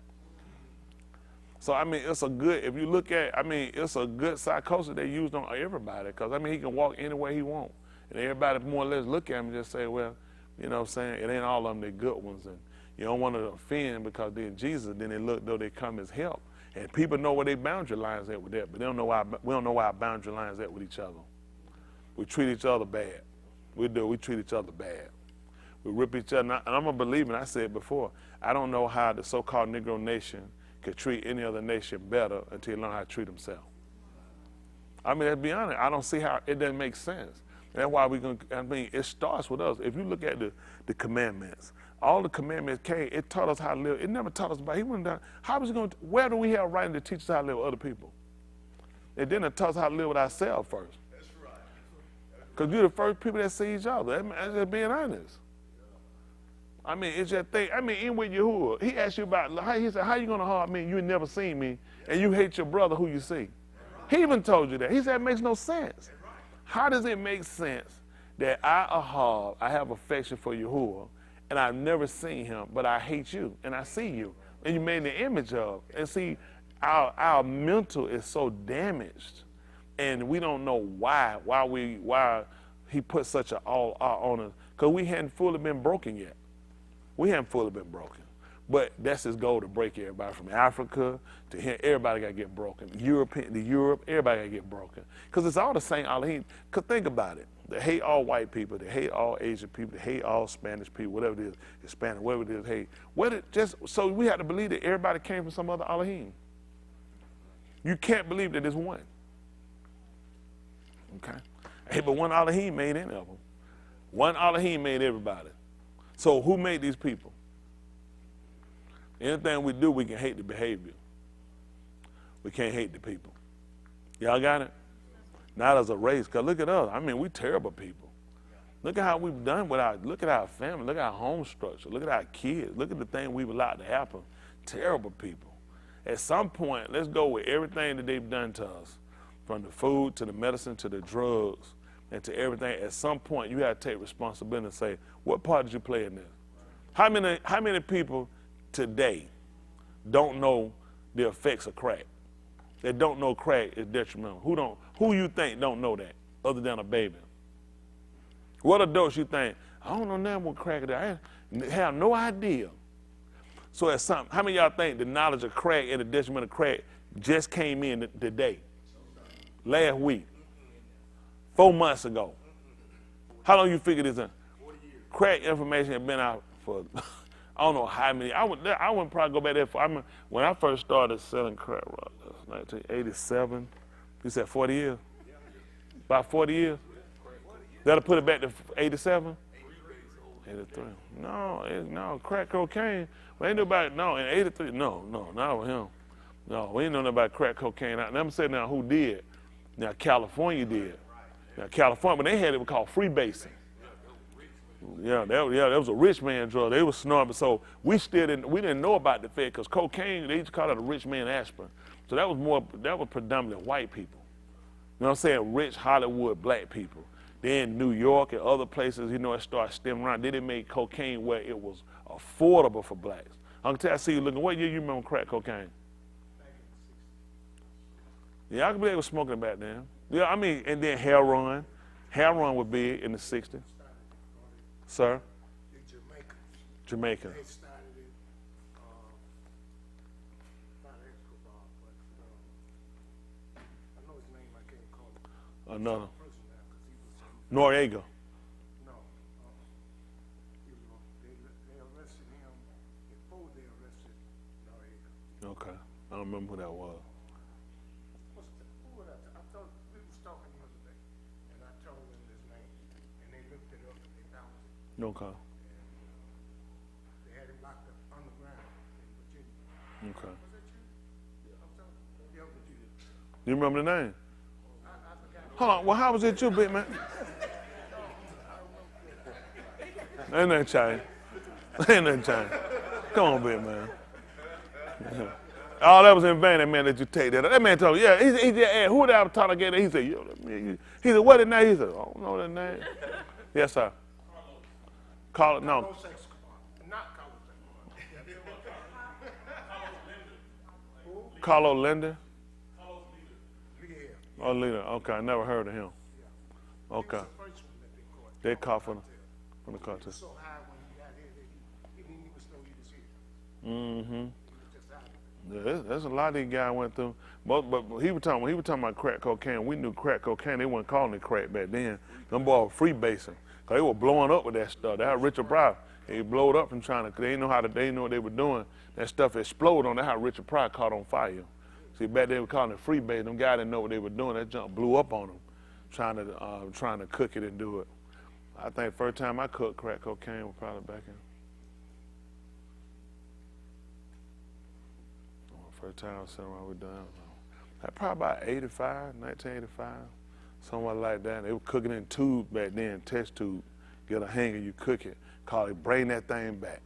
Speaker 1: So, I mean, it's a good, if you look at, I mean, it's a good psychosis they used on everybody because, I mean, he can walk any way he wants. And everybody more or less look at him and just say, well, you know what I'm saying, it ain't all of them, they're good ones. And you don't want to offend because then Jesus, then they look though they come as help. And people know where their boundary lines at with that, but they don't know why, we don't know why our boundary lines at with each other. We treat each other bad. We treat each other bad. We rip each other, and I'm a believer, and I said before, I don't know how the so-called Negro nation could treat any other nation better until you learn how to treat themselves. I mean, to be honest, I don't see how it doesn't make sense. And that's why it starts with us. If you look at the commandments, all the commandments came, it taught us how to live. It never taught us about, where do we have writing to teach us how to live with other people? It didn't taught us how to live with ourselves first. That's right. Because you're the first people that see each other. That's just being honest. I mean, it's just thing. I mean, in with Yahuwah, he asked you about, he said, how you going to harm me? You ain't never seen me, and you hate your brother who you see. He even told you that. He said it makes no sense. How does it make sense that I have affection for Yahuwah, and I've never seen him, but I hate you, and I see you, and you made in the image of. And see, our mental is so damaged, and we don't know why he put such an all on us, because we hadn't fully been broken yet. We haven't fully been broken. But that's his goal, to break everybody from Africa to here. Everybody got to get broken. Europe, everybody got to get broken. Because it's all the same Elohim. Because think about it. They hate all white people. They hate all Asian people. They hate all Spanish people, whatever it is, Hispanic, whatever it is, hate. So we have to believe that everybody came from some other Elohim. You can't believe that there's one. Okay? Hey, but one Elohim made any of them. One Elohim made everybody. So who made these people? Anything we do, we can hate the behavior. We can't hate the people. Y'all got it? Not as a race, because look at us. I mean, we terrible people. Look at how we've done look at our family, look at our home structure, look at our kids, look at the thing we've allowed to happen. Terrible people. At some point, let's go with everything that they've done to us, from the food to the medicine to the drugs and to everything. At some point, you have to take responsibility and say, what part did you play in this? How many people today don't know the effects of crack? They don't know crack is detrimental. Who you think don't know that other than a baby? What adults you think, I don't know nothing what crack is. I have no idea. So how many of y'all think the knowledge of crack and the detriment of crack just came in today? Last week? 4 months ago? How long you figure this in? Crack information had been out for I don't know how many. I wouldn't probably go back there when I first started selling crack. 1987. You said 40 years? About 40 years? That'll put it back to 87? 83. No, crack cocaine. We ain't know about it. No, in 83. No, not with him. No, we ain't know nothing about crack cocaine. I'm saying now who did. Now California did. Now California, but they had it called freebasing. Yeah, that was a rich man drug. They were snorting. So we didn't know about the Fed because cocaine, they used to call it a rich man aspirin. So that was predominantly white people. You know what I'm saying? Rich Hollywood black people. Then New York and other places, it started stemming around. They didn't make cocaine where it was affordable for blacks. I see you looking, what year you remember crack cocaine? Yeah, I could believe they was smoking it back then. Yeah, I mean, and then heroin. Heroin would be in the 60s. Sir?
Speaker 4: The Jamaicans.
Speaker 1: Jamaica.
Speaker 4: They started it, not Escobar, but I know his name, I can't call it.
Speaker 1: Another.
Speaker 4: Prison now, 'cause he was,
Speaker 1: Noriega.
Speaker 4: no, they arrested him before they arrested Noriega.
Speaker 1: Okay. I don't remember who that was.
Speaker 4: Who was that? I thought we was talking the other day, and I told them his name, and they looked it up and they found it.
Speaker 1: Okay.
Speaker 4: They had him locked up underground in Virginia.
Speaker 1: Okay.
Speaker 4: Was that you? Yeah, I'm telling you. Yeah, Virginia.
Speaker 1: Do you remember the name?
Speaker 4: I forgot.
Speaker 1: Hold on. Well, how was it you, big man? Ain't nothing changed. Ain't nothing changed. Come on, big man. Oh, that was in vain, that man, that you take that. That man told me, yeah, he just asked, who that Tyler gave that? He said, yo, he said, what the name? He said, I don't know that name. Yes, sir. Carlos, no.
Speaker 4: Carlos Escobar. Not Carlos Escobar.
Speaker 1: Carlos Linder?
Speaker 4: Yeah.
Speaker 1: Oh, Leader. Okay, I never heard of him. Okay.
Speaker 4: He was the first one that they caught.
Speaker 1: They caught from the
Speaker 4: He
Speaker 1: cartel.
Speaker 4: was so high when he got here that he didn't even know he was here.
Speaker 1: Mm-hmm.
Speaker 4: He was just out.
Speaker 1: Yeah, there's a lot of these guys went through. But he was talking about crack cocaine. We knew crack cocaine. They weren't calling it crack back then. Them boys were freebasing. Cause they were blowing up with that stuff. That how Richard Pryor, he blowed up from China. Cause they didn't know they didn't know what they were doing. That stuff exploded on. That's how Richard Pryor caught on fire. See, back then they were calling it freebasing. Them guys didn't know what they were doing. That junk blew up on them, trying to cook it and do it. I think first time I cooked crack cocaine was probably back in. First time I was sitting around with them. That probably about 1985, somewhere like that. They were cooking in tubes back then, test tube. Get a hanger, you cook it. Call it, bring that thing back.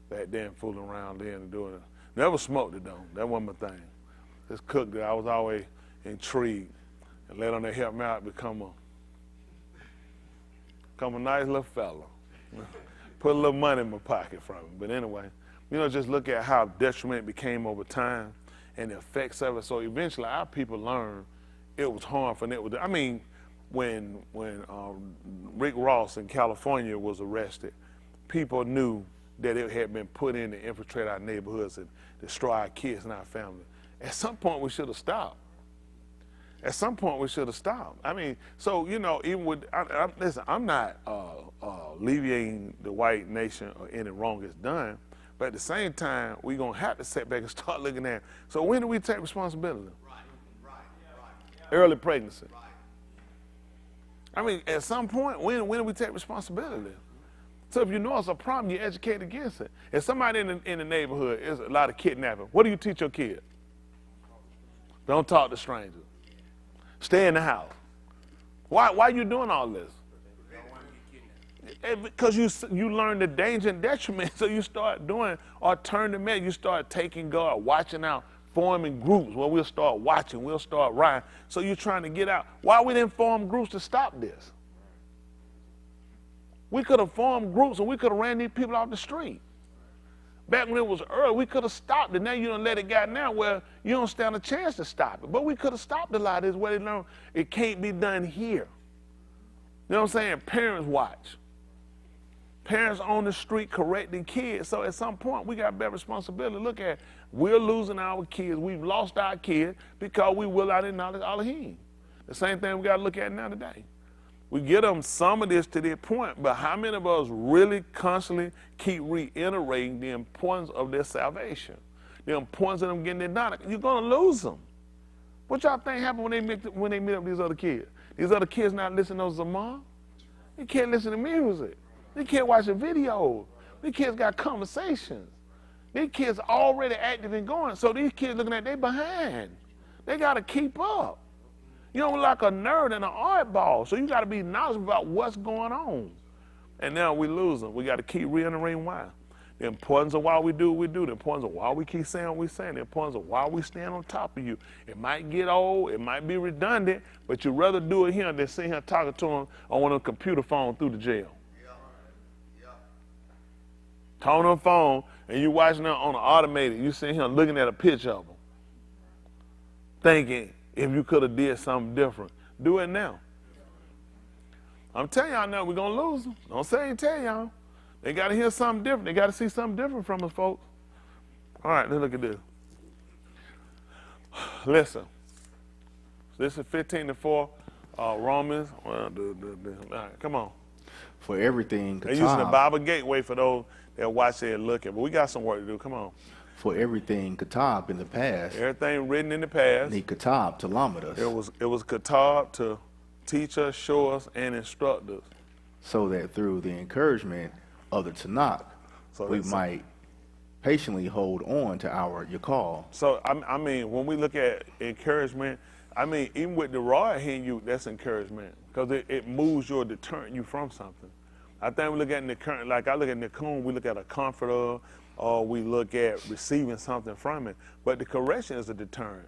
Speaker 1: Back then, fooling around then and doing it. Never smoked it though. That wasn't my thing. Just cooked it. I was always intrigued. And later on, they helped me out become a nice little fella. Put a little money in my pocket from it. But anyway. Just look at how detriment it became over time and the effects of it. So eventually our people learned it was harmful. I mean, when Rick Ross in California was arrested, people knew that it had been put in to infiltrate our neighborhoods and destroy our kids and our family. At some point we should have stopped. At some point we should have stopped. I mean, so, even with, listen, I'm not alleviating the white nation or any wrong it's done. But at the same time, we're going to have to sit back and start looking at, so when do we take responsibility? Right. Early pregnancy. Right. I mean, at some point, when do we take responsibility? So if you know it's a problem, you educate against it. If somebody in the neighborhood is a lot of kidnapping, what do you teach your kid? Don't talk to strangers. Stay in the house. Why are you doing all this? Because you learn the danger and detriment, so you start doing alternative measures. You start taking guard, watching out, forming groups where we'll start watching, we'll start riding. So you're trying to get out. Why we didn't form groups to stop this? We could have formed groups and we could have ran these people off the street. Back when it was early, we could have stopped it. Now you don't let it get now where you don't stand a chance to stop it. But we could have stopped a lot of this where they learn it can't be done here. You know what I'm saying? Parents watch. Parents on the street correcting kids. So at some point, we got better responsibility. Look at, we're losing our kids. We've lost our kids because we will out in Elohim. The same thing we got to look at now today. We get them some of this to their point, but how many of us really constantly keep reiterating the importance of their salvation? The importance of them getting it done? You're going to lose them. What y'all think happened when they meet up with these other kids? These other kids not listening to Zamar? They can't listen to music. These kids watching videos. These kids got conversations. These kids already active and going. So these kids looking at they behind. They got to keep up. You know, like a nerd and an art ball. So you got to be knowledgeable about what's going on. And now we lose them. We got to keep reiterating why. The importance of why we do what we do. The importance of why we keep saying what we're saying. The importance of why we stand on top of you. It might get old. It might be redundant. But you'd rather do it here than sit here talking to them on one of the computer phones through the jail. Talking on the phone, and you watching them on the automated. You sitting here looking at a picture of them, thinking if you could have did something different. Do it now. I'm telling y'all now, we're going to lose them. Don't say I ain't tell y'all. They got to hear something different. They got to see something different from us, folks. All right, let's look at this. Listen. This is 15-4, Romans. All right, come on.
Speaker 5: For everything,
Speaker 1: They're using the Bible Gateway for those that watch it and looking. But we got some work to do. Come on.
Speaker 5: For everything Katab in the past.
Speaker 1: Everything written in the past.
Speaker 5: Need Katab to lamad us.
Speaker 1: It was Katab to teach us, show us, and instruct us.
Speaker 5: So that through the encouragement of the Tanakh, we might patiently hold on to our Yakal.
Speaker 1: So, I mean, when we look at encouragement, I mean, even with the rod hitting you, that's encouragement. Because it moves you or deterring you from something. I think we look at Nikum, like I look at Nikum, we look at a comforter, or we look at receiving something from it. But the correction is a deterrent.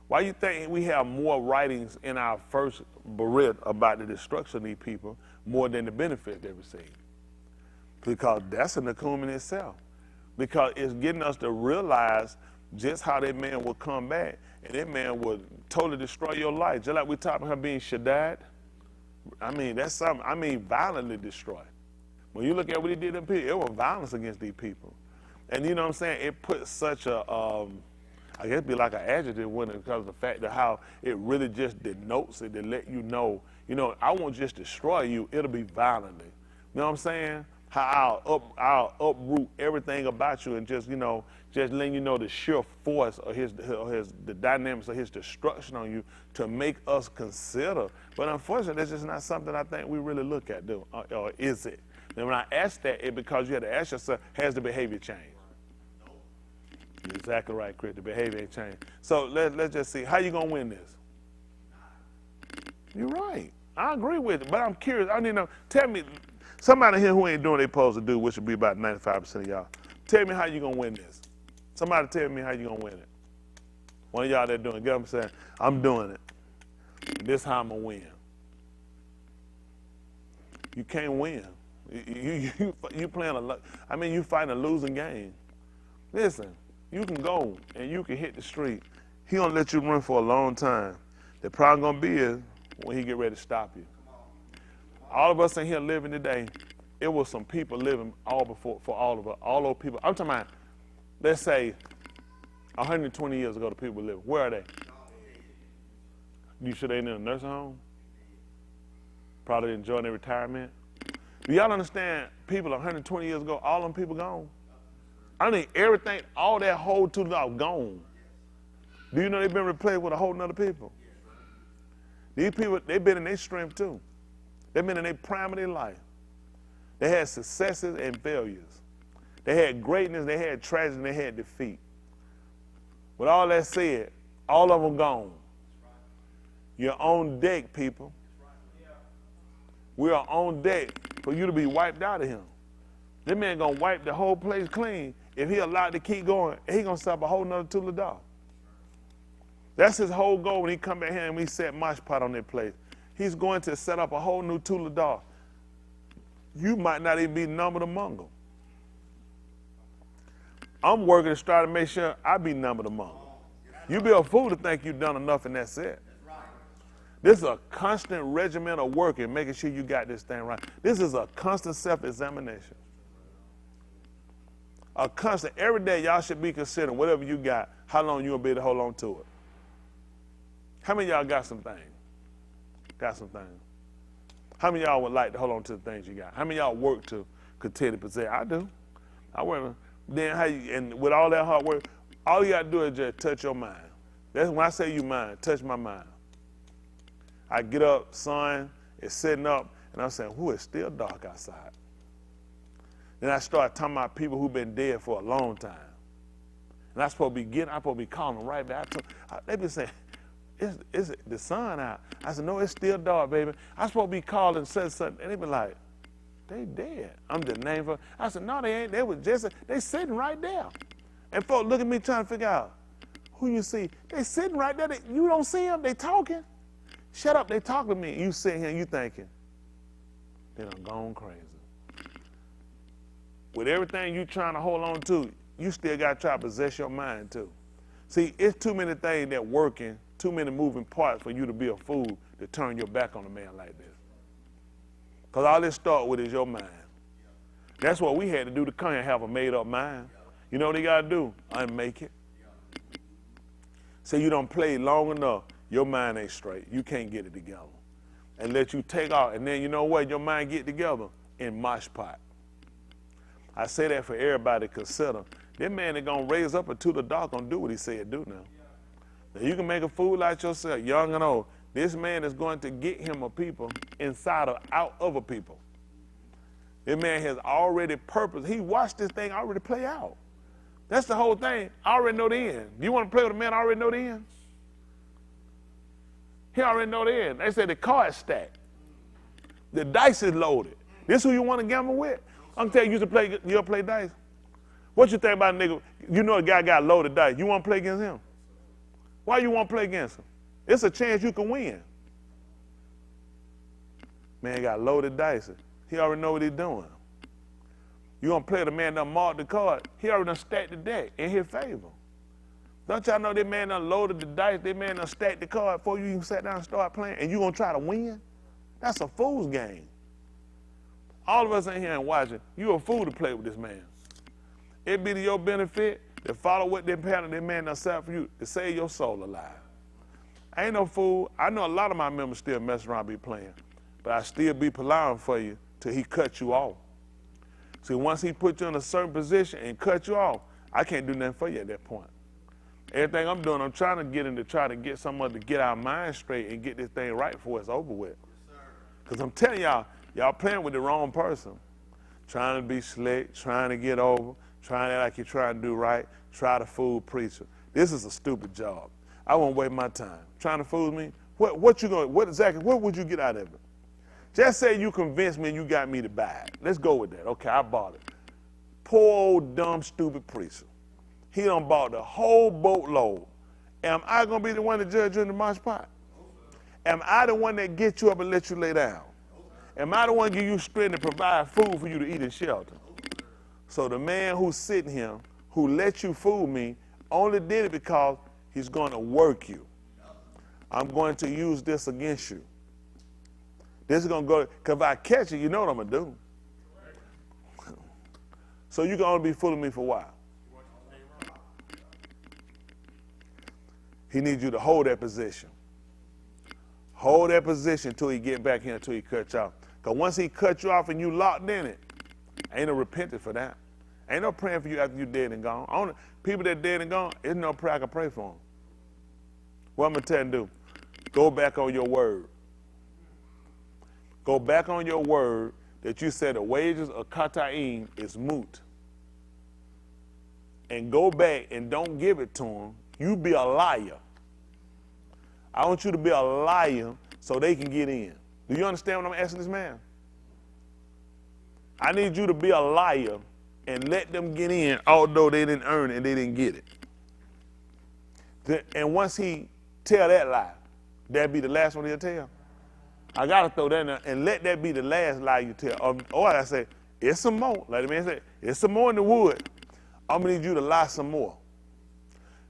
Speaker 1: Why you think we have more writings in our first Berit about the destruction of these people more than the benefit they receive? Because that's a Nikum in itself. Because it's getting us to realize just how that man will come back, and that man will totally destroy your life. Just like we talked about her being Shaddad. I mean, that's something, I mean, violently destroyed. When you look at what he did to people, it was violence against these people. And you know what I'm saying? It puts such a, I guess it'd be like an adjective when it comes to the fact of how it really just denotes it to let you know, I won't just destroy you, it'll be violently. You know what I'm saying? How I'll uproot everything about you and just letting you know the sheer force of the dynamics of his destruction on you to make us consider. But unfortunately, that's just not something I think we really look at, or is it? And when I ask that, it's because you have to ask yourself, has the behavior changed? You're exactly right, Chris. The behavior ain't changed. So let's just see. How you going to win this? You're right. I agree with it, but I'm curious. I need to know. Tell me, somebody here who ain't doing what they supposed to do, which would be about 95% of y'all. Tell me how you going to win this. Somebody tell me how you going to win it. One of y'all that doing it. Get up and say, I'm doing it. This how I'm going to win. You can't win. You playing you fighting a losing game. Listen, you can go and you can hit the street. He gonna let you run for a long time. The problem gonna be is when he get ready to stop you. All of us in here living today, it was some people living for all of us. All those people, I'm talking about, let's say 120 years ago the people living. Where are they? You sure they in a nursing home? Probably enjoying their retirement. Do y'all understand people 120 years ago, all them people gone? I mean, everything, all that whole $2 gone. Do you know they've been replaced with a whole nother people? These people, they've been in their strength too. They've been in their prime of their life. They had successes and failures. They had greatness, they had tragedy, they had defeat. With all that said, all of them gone. You're on deck, people. We are on deck for you to be wiped out of him. This man gonna wipe the whole place clean. If he allowed to keep going, he gonna set up a whole nother $2. That's his whole goal when he come back here and we set mosh pot on that place. He's going to set up a whole new $2. You might not even be numbered among them. I'm working to try to make sure I be numbered among them. You be a fool to think you've done enough and that's it. This is a constant regimen of work and making sure you got this thing right. This is a constant self-examination. A constant, every day y'all should be considering whatever you got, how long you gonna be able to hold on to it. How many of y'all got some things? Got some things. How many of y'all would like to hold on to the things you got? How many of y'all work to continue to possess? I do. I work. Then and with all that hard work, all you gotta do is just touch your mind. That's when I say you mind, touch my mind. I get up, sun is sitting up, and I'm saying, it's still dark outside. Then I start talking about people who've been dead for a long time. And I'm supposed to be calling them right back. They be saying, is the sun out? I said, no, it's still dark, baby. I'm supposed to be calling something. And they be like, they dead. I'm the name for. I said, no, they ain't. They sitting right there. And folks look at me trying to figure out who you see. They sitting right there. You don't see them. They talking. Shut up, they talking to me. You sitting here and you thinking, they done gone crazy. With everything you trying to hold on to, you still got to try to possess your mind too. See, it's too many things that working too many moving parts for you to be a fool to turn your back on a man like this. Because all it starts with is your mind. That's what we had to do to come here and have a made-up mind. You know what you got to do? Unmake it. Say you don't play long enough, your mind ain't straight. You can't get it together. And let you take off. And then you know what? Your mind get together in mosh pot. I say that for everybody to consider. That man is going to raise up until the dark going to do what he said do now. Now, you can make a fool out yourself, young and old. This man is going to get him a people inside of out of a people. This man has already purpose. He watched this thing already play out. That's the whole thing. I already know the end. You want to play with a man I already know the end? He already know the end. They say the card stacked. The dice is loaded. This who you want to gamble with? I'm telling you, you'll play dice. What you think about a nigga? You know a guy got loaded dice. You want to play against him? Why you want to play against him? It's a chance you can win. Man got loaded dice. He already know what he's doing. You gonna play the man that marked the card, he already done stacked the deck in his favor. Don't y'all know that man done loaded the dice, that man done stacked the card before you even sat down and start playing, and you gonna try to win? That's a fool's game. All of us in here and watching, you a fool to play with this man. It be to your benefit to follow what that pattern that man done set for you to save your soul alive. I ain't no fool. I know a lot of my members still mess around be playing, but I still be plowing for you till he cut you off. See, once he put you in a certain position and cut you off, I can't do nothing for you at that point. Everything I'm doing, I'm trying to get him to try to get someone to get our mind straight and get this thing right before it's over with. Because I'm telling y'all, y'all playing with the wrong person. Trying to be slick, trying to get over, trying to act like you're trying to do right, try to fool preacher. This is a stupid job. I won't waste my time. Trying to fool me? What would you get out of it? Just say you convinced me and you got me to buy it. Let's go with that. Okay, I bought it. Poor old dumb stupid preacher. He done bought the whole boatload. Am I gonna be the one to judge you in the mosh pot? Am I the one that gets you up and let you lay down? Am I the one give you strength to provide food for you to eat and shelter? So the man who's sitting here, who let you fool me, only did it because he's going to work you. I'm going to use this against you. This is going to go, because if I catch you, you know what I'm going to do. So you can only be fooling me for a while. He needs you to hold that position. Hold that position until he get back here, until he cuts you off. Because once he cuts you off and you locked in it, ain't no repenting for that. Ain't no praying for you after you dead and gone. People that dead and gone, there's no prayer I can pray for them. What I'm going to tell you to do, go back on your word. Go back on your word that you said the wages of Kata'im is moot. And go back and don't give it to him. You be a liar. I want you to be a liar so they can get in. Do you understand what I'm asking this man? I need you to be a liar and let them get in, although they didn't earn it and they didn't get it. And once he tell that lie, that'd be the last one he'll tell. I gotta throw that in there and let that be the last lie you tell. Or I say, it's some more. Like the man said, it's some more in the wood. I'm gonna need you to lie some more.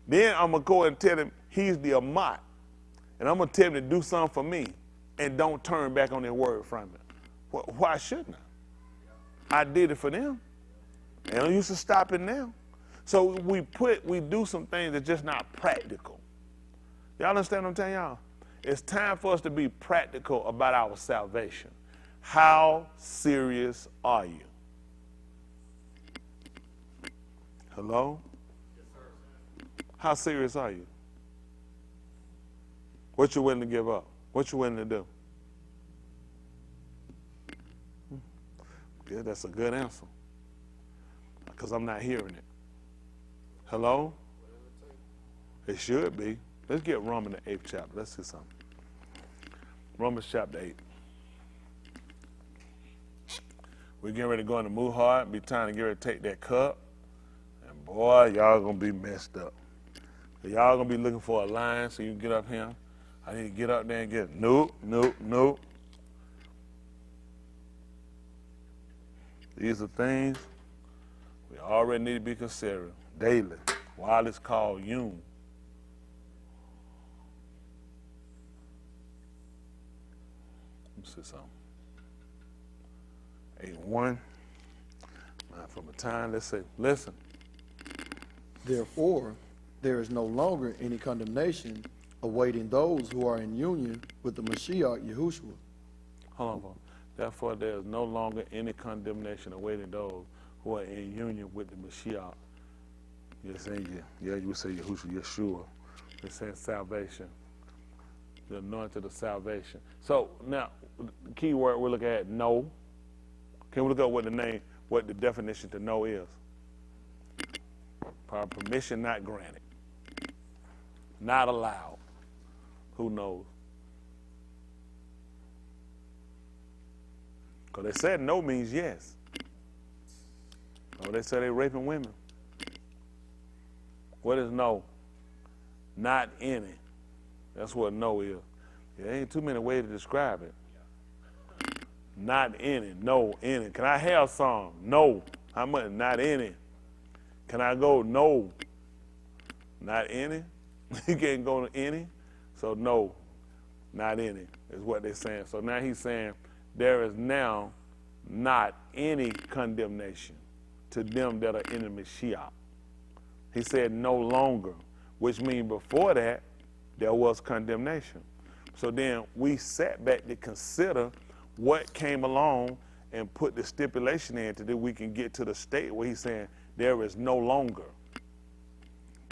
Speaker 1: Then I'm gonna go and tell him he's the Amat. And I'm gonna tell him to do something for me and don't turn back on their word from it. Why shouldn't I? I did it for them. And I'm used to stopping now. So we do some things that's just not practical. Y'all understand what I'm telling y'all? It's time for us to be practical about our salvation. How serious are you? Hello?
Speaker 4: Yes, sir.
Speaker 1: How serious are you? What you willing to give up? What you willing to do? Yeah, that's a good answer. Because I'm not hearing it. Hello? It should be. Let's get Romans the 8th chapter. Let's see something. Romans chapter 8. We're getting ready to go into Muhard, be time to get ready to take that cup. And boy, y'all gonna be messed up. Y'all gonna be looking for a line so you can get up here. I need to get up there and get, nope. These are things we already need to be considering daily while it's called Yom. Let me see something. 8:1. From a time, let's say, listen.
Speaker 6: Therefore, there is no longer any condemnation awaiting those who are in union with the Mashiach Yahushua.
Speaker 1: Hold on, folks. Therefore, there is no longer any condemnation awaiting those who are in union with the Mashiach. You're saying, yeah, you would say Yahushua, Yeshua. You're saying salvation, the anointed of salvation. So now, the key word we're looking at, know. Can we look up what the definition to know is? Permission not granted. Not allowed. Who knows? Because they said no means yes. Oh, they said they raping women. What is no? Not any. That's what no is. There ain't too many ways to describe it. Not any. No, any. Can I have some? No. How much? Not any. Can I go? No. Not any. You can't go to any. So no, not any is what they're saying. So now he's saying there is now not any condemnation to them that are in the Mashiach. He said no longer, which means before that, there was condemnation. So then we sat back to consider what came along and put the stipulation in to that we can get to the state where he's saying there is no longer.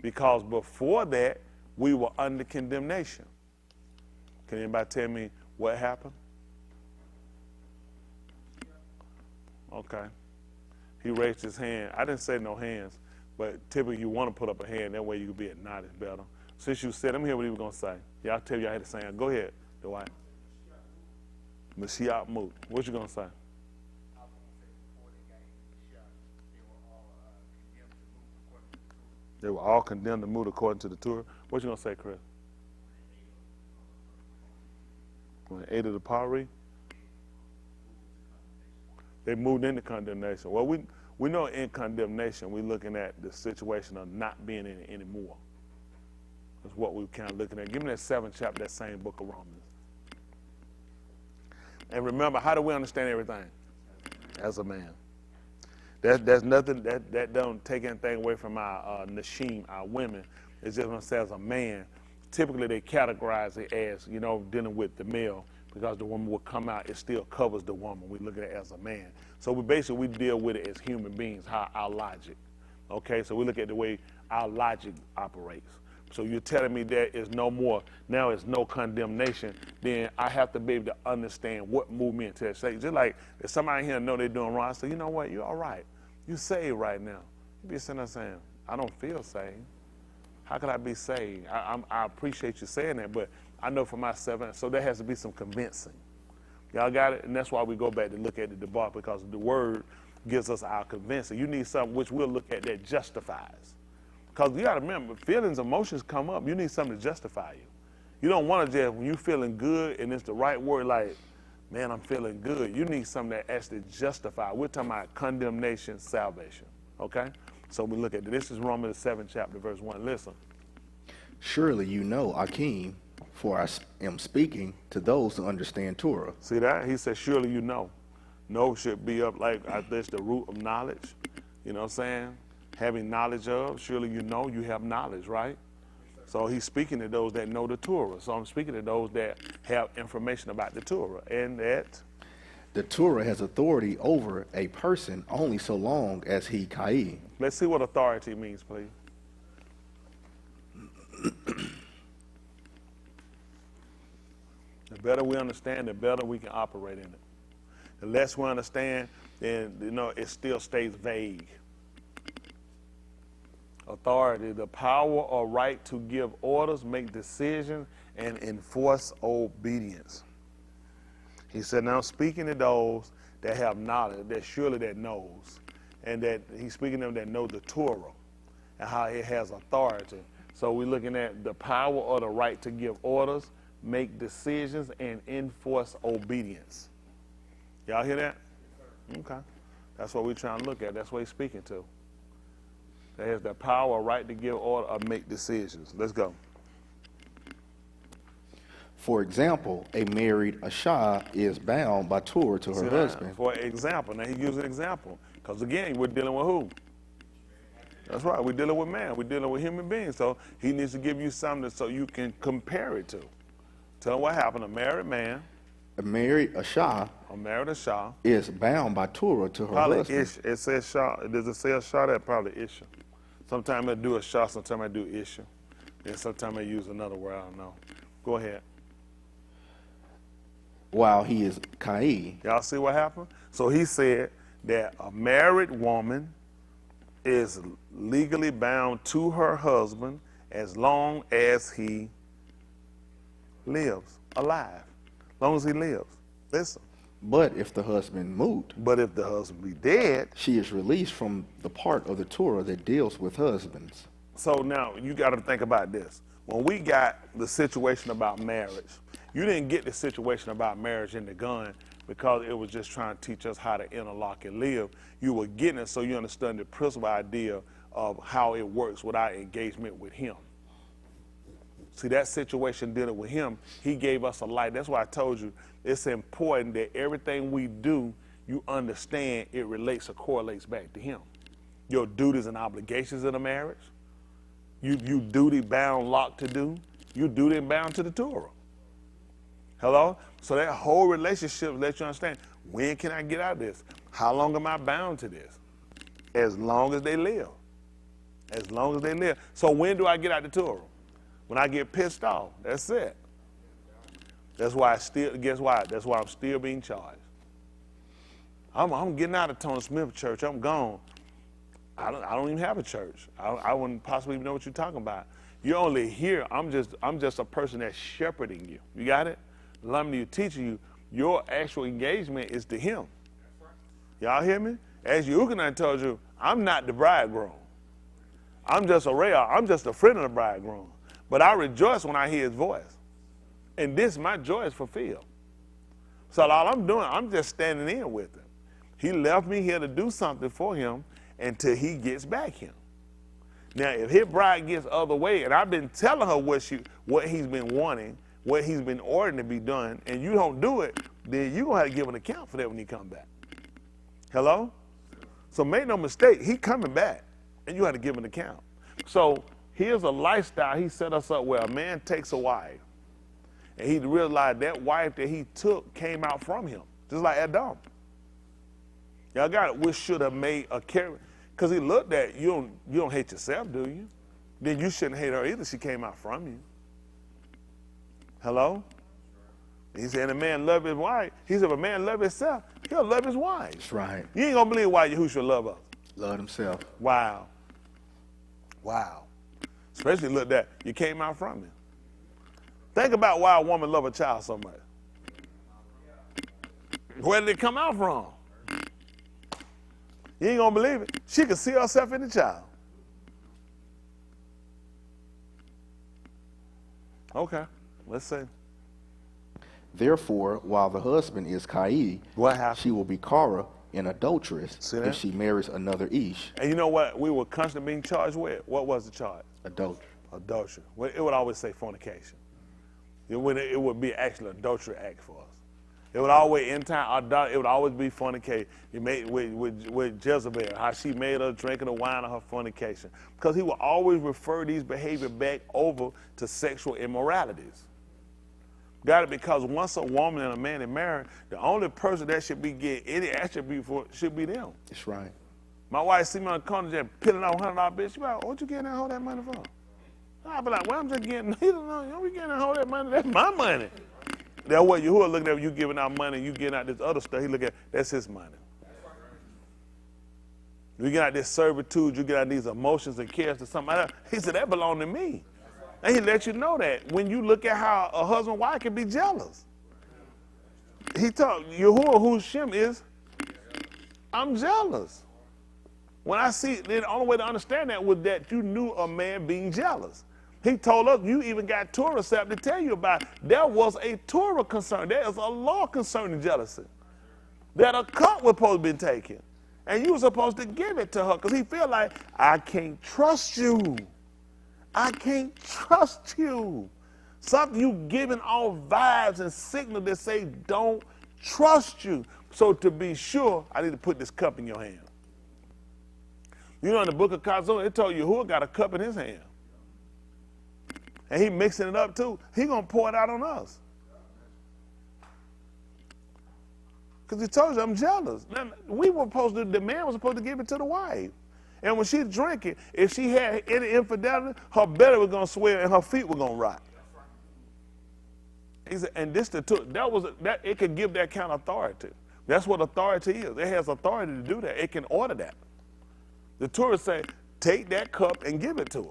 Speaker 1: Because before that, we were under condemnation. Can anybody tell me what happened? Okay. He raised his hand. I didn't say no hands, but typically you want to put up a hand. That way you can be acknowledged better. Since you said, let me hear what he was going to say. Yeah, I'll tell you I had to say it. Go ahead, Dwight. Mashiach Moot. What you going to say? They were all condemned to moot according to the Turah. What you going to say, Chris? When they ate of the Pari, they moved into condemnation. Well, we know in condemnation, we're looking at the situation of not being in it anymore. That's what we're kind of looking at. Give me that 7th chapter, that same book of Romans. And remember, how do we understand everything? As a man. There's nothing that don't take anything away from our nashim, our women. It's just when it says a man. Typically, they categorize it as, dealing with the male, because the woman will come out, it still covers the woman. We look at it as a man. So we deal with it as human beings, how our logic. Okay, so we look at the way our logic operates. So you're telling me there is no more, now it's no condemnation, then I have to be able to understand what moved me into that state. Just like if somebody here know they're doing wrong, I say, you know what, you're all right. You saved right now. You be sitting there saying, I don't feel saved. How could I be saved? I appreciate you saying that, but I know for myself, so there has to be some convincing. Y'all got it? And that's why we go back to look at the debacle, because the word gives us our convincing. You need something which we'll look at that justifies. Because you got to remember, feelings, emotions come up. You need something to justify you. You don't want to just, when you're feeling good and it's the right word, like, man, I'm feeling good. You need something that actually justify. We're talking about condemnation, salvation. Okay? So we look at it. This is Romans 7th chapter, verse 1. Listen.
Speaker 5: Surely you know, Akeem, for I am speaking to those who understand Torah.
Speaker 1: See that? He said, surely you know. Know should be up like this, the root of knowledge. You know what I'm saying? Having knowledge of, surely you know you have knowledge, right? So he's speaking to those that know the Torah. So I'm speaking to those that have information about the Torah. And that
Speaker 5: the Torah has authority over a person only so long as he Kai.
Speaker 1: Let's see what authority means, please. The better we understand, the better we can operate in it. The less we understand, then it still stays vague. Authority, the power or right to give orders, make decisions, and enforce obedience. He said, now speaking to those that have knowledge, that surely that knows, and that he's speaking to them that know the Torah and how it has authority. So we're looking at the power or the right to give orders, make decisions, and enforce obedience. Y'all hear that? Okay. That's what we're trying to look at. That's what he's speaking to. That has the power or right to give order or make decisions. Let's go.
Speaker 5: For example, a married Asha is bound by Turah to her husband.
Speaker 1: For example, now he gives an example. Because again, we're dealing with who? That's right, we're dealing with man, we're dealing with human beings. So he needs to give you something so you can compare it to. Tell him what happened, a married man.
Speaker 5: A married Asha is bound by Turah to her
Speaker 1: probably
Speaker 5: husband.
Speaker 1: Ish. It says Shah. Does it say a Shah? That probably Isha. Sometimes I do a Shah, sometimes I do Isha. And sometimes I use another word, I don't know. Go ahead.
Speaker 5: While he is Kai.
Speaker 1: Y'all see what happened? So he said that a married woman is legally bound to her husband as long as he lives, alive. As long as he lives. Listen.
Speaker 5: But if the husband moved.
Speaker 1: But if the husband be dead.
Speaker 5: She is released from the part of the Turah that deals with husbands.
Speaker 1: So now you got to think about this. When we got the situation about marriage, you didn't get the situation about marriage in the gun because it was just trying to teach us how to interlock and live. You were getting it so you understand the principal idea of how it works with our engagement with him. See, that situation dealing with him, he gave us a light. That's why I told you it's important that everything we do, you understand it relates or correlates back to him. Your duties and obligations in a marriage, you duty bound, locked to do, you duty bound to the Torah. Hello? So that whole relationship lets you understand, when can I get out of this? How long am I bound to this? As long as they live. As long as they live. So when do I get out the Torah? When I get pissed off. That's it. That's why guess what? That's why I'm still being charged. I'm getting out of Tony Smith Church. I'm gone. I don't even have a church. I wouldn't possibly even know what you're talking about. You're only here. I'm just a person that's shepherding you. You got it? Learning you, teaching you. Your actual engagement is to him. Y'all hear me? As Yuchanan told you, I'm not the bridegroom. I'm just a friend of the bridegroom. But I rejoice when I hear his voice. And this, my joy is fulfilled. So all I'm doing, I'm just standing in with him. He left me here to do something for him until he gets back here. Now, if his bride gets other way, and I've been telling her what he's been wanting, what he's been ordering to be done, and you don't do it, then you're going to have to give an account for that when he come back. Hello? So make no mistake, he coming back, and you have to give an account. So here's a lifestyle he set us up where a man takes a wife, and he realized that wife that he took came out from him, just like Adam. Y'all got it, which should have made a character, because he looked at, you don't hate yourself, do you? Then you shouldn't hate her either, she came out from you. Hello? He said, a man love his wife. He said, if a man love himself, he'll love his wife.
Speaker 5: That's right.
Speaker 1: You ain't gonna believe why Yahushua love us.
Speaker 5: Love himself.
Speaker 1: Wow. Wow. Especially look that, you came out from him. Think about why a woman love a child so much. Where did it come out from? You ain't gonna believe it. She could see herself in the child. Okay, let's see.
Speaker 5: Therefore, while the husband is Kai, she will be Kara, an adulteress, if she marries another Ish.
Speaker 1: And you know what we were constantly being charged with? What was the charge?
Speaker 5: Adultery.
Speaker 1: Adultery. Well, it would always say fornication. It would be actually an adultery act for us. It would always, in time, it would always be fornication. He made with Jezebel, how she made her drinking the wine of her fornication. Because he would always refer these behavior back over to sexual immoralities. Got it? Because once a woman and a man are married, the only person that should be getting any attribute for should be them.
Speaker 5: That's right.
Speaker 1: My wife see me on the corner just peeling out $100 bitch. She be like, what you getting that hold that money for? I be like, well, I'm just getting, you don't be getting that hold that money. That's my money. That's what Yahuwah looking at, you giving out money, you getting out this other stuff. He look at, that's his money. You get out this servitude, you get out these emotions and cares to somebody else. He said, that belong to me. And he let you know that when you look at how a husband and wife can be jealous. He told Yahuwah who Shem is, I'm jealous. When I see, the only way to understand that was that you knew a man being jealous. He told us, you even got Turah set to tell you about, there was a Turah concern. There is a law concerning jealousy. That a cut was supposed to be taken. And you were supposed to give it to her because he feel like, I can't trust you. I can't trust you. Something you giving off vibes and signal that say, don't trust you. So to be sure, I need to put this cup in your hand. You know, in the book of Kazon, it told you who got a cup in his hand. And he mixing it up too. He going to pour it out on us. Because he told you, I'm jealous. Now, the man was supposed to give it to the wife. And when she drank it, if she had any infidelity, her belly was going to swell and her feet were going to rot. He said, and this it could give that kind of authority. That's what authority is. It has authority to do that. It can order that. The Turah say, take that cup and give it to her.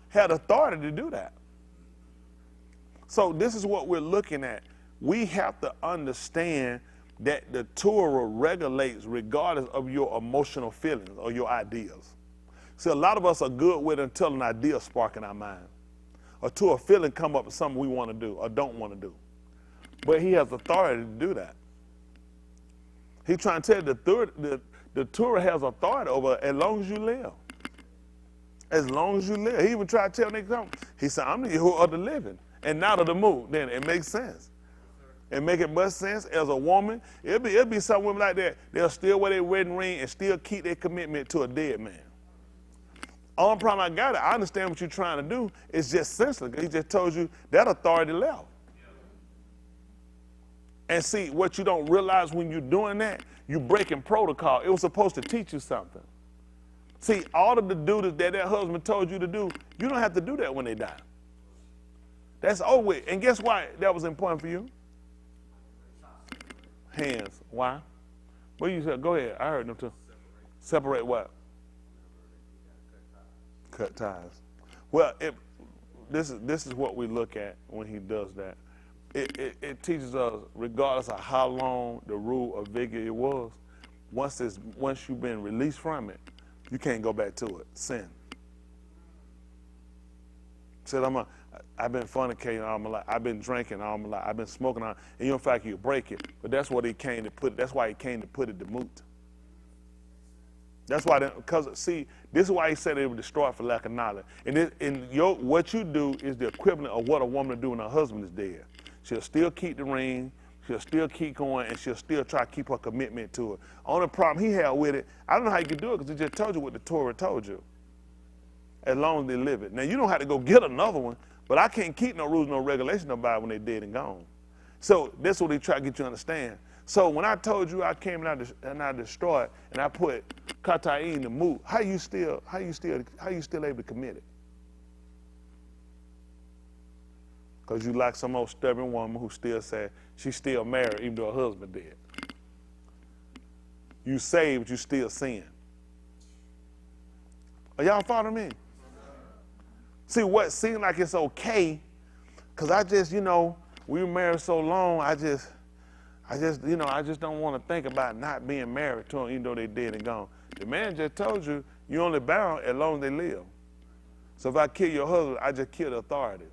Speaker 1: Had authority to do that. So this is what we're looking at. We have to understand that the Turah regulates regardless of your emotional feelings or your ideas. See, a lot of us are good with until an idea spark in our mind, or to a feeling come up with something we want to do or don't want to do. But he has authority to do that. He's trying to tell you the Turah has authority over as long as you live. As long as you live. He even tried to tell niggas, he said, I'm the Yahuwah of the living and not of the moon. Then it makes sense. It make it much sense as a woman. It'll be some women like that. They'll still wear their wedding ring and still keep their commitment to a dead man. Only problem I got, I understand what you're trying to do. It's just senseless. He just told you that authority left. And see, what you don't realize when you're doing that, you're breaking protocol. It was supposed to teach you something. See, all of the duties that husband told you to do, you don't have to do that when they die. That's over with. And guess why that was important for you? Hands. Why? What you said? Go ahead. I heard them too. Separate what? Cut ties. Well, this is what we look at when he does that. It teaches us, regardless of how long the rule of vigor it was, once you've been released from it, you can't go back to it. Sin. Said I've been fornicating all my life. I've been drinking all my life. I've been smoking all, and you in fact you break it. But that's what he came to put. That's why he came to put it to moot. That's why, because see, this is why he said it would destroy it for lack of knowledge. And what you do is the equivalent of what a woman would do when her husband is dead. She'll still keep the ring, she'll still keep going, and she'll still try to keep her commitment to it. Only problem he had with it, I don't know how you could do it because he just told you what the Turah told you. As long as they live it. Now, you don't have to go get another one, but I can't keep no rules, no regulations about when they're dead and gone. So that's what he tried to get you to understand. So when I told you I came and I destroyed and I put Kata'in to move, how you still able to commit it? Because you like some old stubborn woman who still said she's still married even though her husband dead. You saved, you still sin. Are y'all following me? See, what seemed like it's okay, because I just, we were married so long, I just don't want to think about not being married to them even though they're dead and gone. The man just told you, you're only bound as long as they live. So if I kill your husband, I just kill the authority.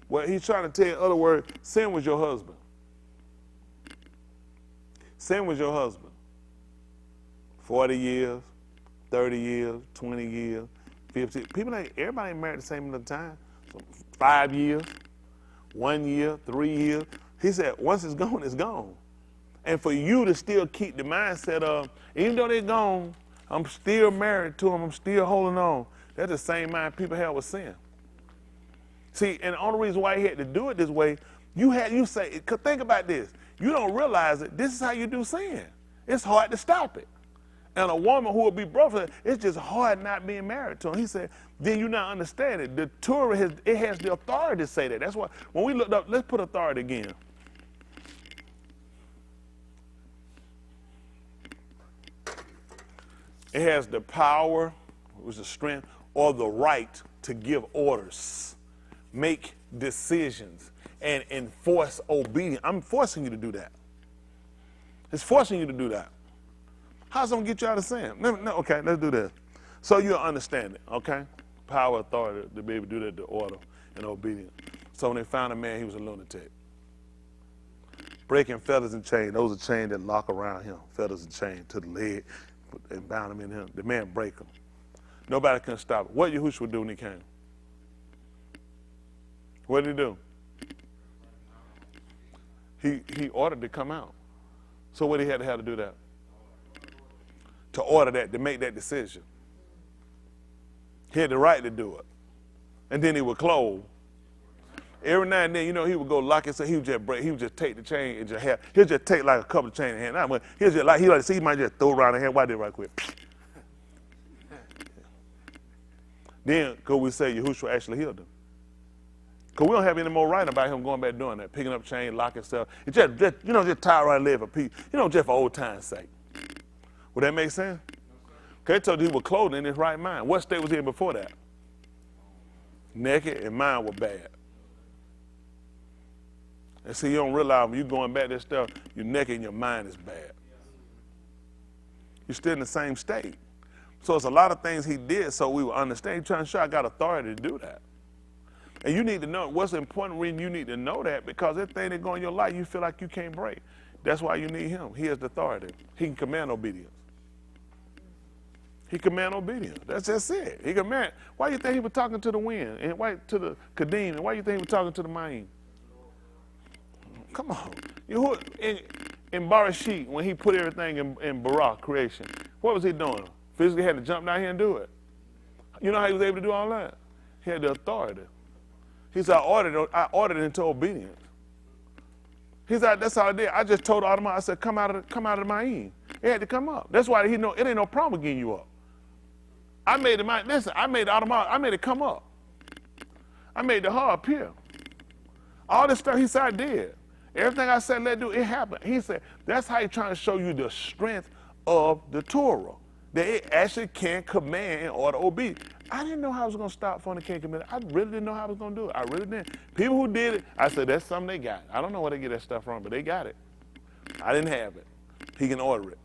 Speaker 1: Well, he's trying to tell you, in other words, sin was your husband. Sin was your husband. 40 years, 30 years, 20 years, 50. Everybody ain't married the same amount of time. So 5 years, 1 year, 3 years. He said, once it's gone, it's gone. And for you to still keep the mindset of, even though they're gone, I'm still married to them, I'm still holding on. That's the same mind people have with sin. See, and the only reason why he had to do it this way, think about this. You don't realize it. This is how you do sin. It's hard to stop it. And a woman who will be brother, it's just hard not being married to him. He said, then you not understand it. The Turah has the authority to say that. That's why when we looked up, let's put authority again. It has the power, which is the strength, or the right to give orders, make decisions, and enforce obedience. I'm forcing you to do that. It's forcing you to do that. How's it going to get you out of sin? No, okay, let's do this. So you'll understand it, okay? Power, authority to be able to do that, the order and obedience. So when they found a man, he was a lunatic. Breaking fetters and chains. Those are chains that lock around him. Fetters and chains to the leg and bound him in him. The man break them. Nobody can stop it. What Yahushua would do when he came? What did he do? He ordered to come out. So what he had to have to do that? To order that, to make that decision. He had the right to do it. And then he would close. Every now and then, you know, he would go lock himself. He would just break. He would just take the chain and just have. He'll just take like a couple of chains in hand. He'll just like he might just throw around the hand. Why did right quick? Then, could we say Yahushua actually healed him? Because we don't have any more right about him going back doing that, picking up chain, locking himself. It's just tie around leg for peace. Just for old time's sake. Would that make sense? Okay, told you he was clothed in his right mind. What state was he in before that? Naked, and mine were bad. And see, you don't realize when you're going back to this stuff, you're naked and your mind is bad. You're still in the same state. So it's a lot of things he did so we will understand. He's trying to show I got authority to do that. And you need to know what's the important reason you need to know that, because everything that goes in your life you feel like you can't break. That's why you need him. He has the authority. He can command obedience. He command obedience. That's just it. He command. Why do you think he was talking to the wind and why to the Kadim? And why do you think he was talking to the Maim? Come on. In Barashit, when he put everything in Barak creation, what was he doing? Physically had to jump down here and do it. You know how he was able to do all that? He had the authority. He said, I ordered it into obedience. He said, that's all I did. I just told Automata, I said, come out of the Maim. It had to come up. That's why it ain't no problem getting you up. I made it I made the Automata, I made it come up. I made the heart appear. All this stuff he said I did. Everything I said let do, it happened. He said, that's how he's trying to show you the strength of the Torah. That it actually can command and order obedience. I didn't know how I was going to stop fornicating commitment. I really didn't know how I was going to do it. I really didn't. People who did it, I said, that's something they got. I don't know where they get that stuff from, but they got it. I didn't have it. He can order it.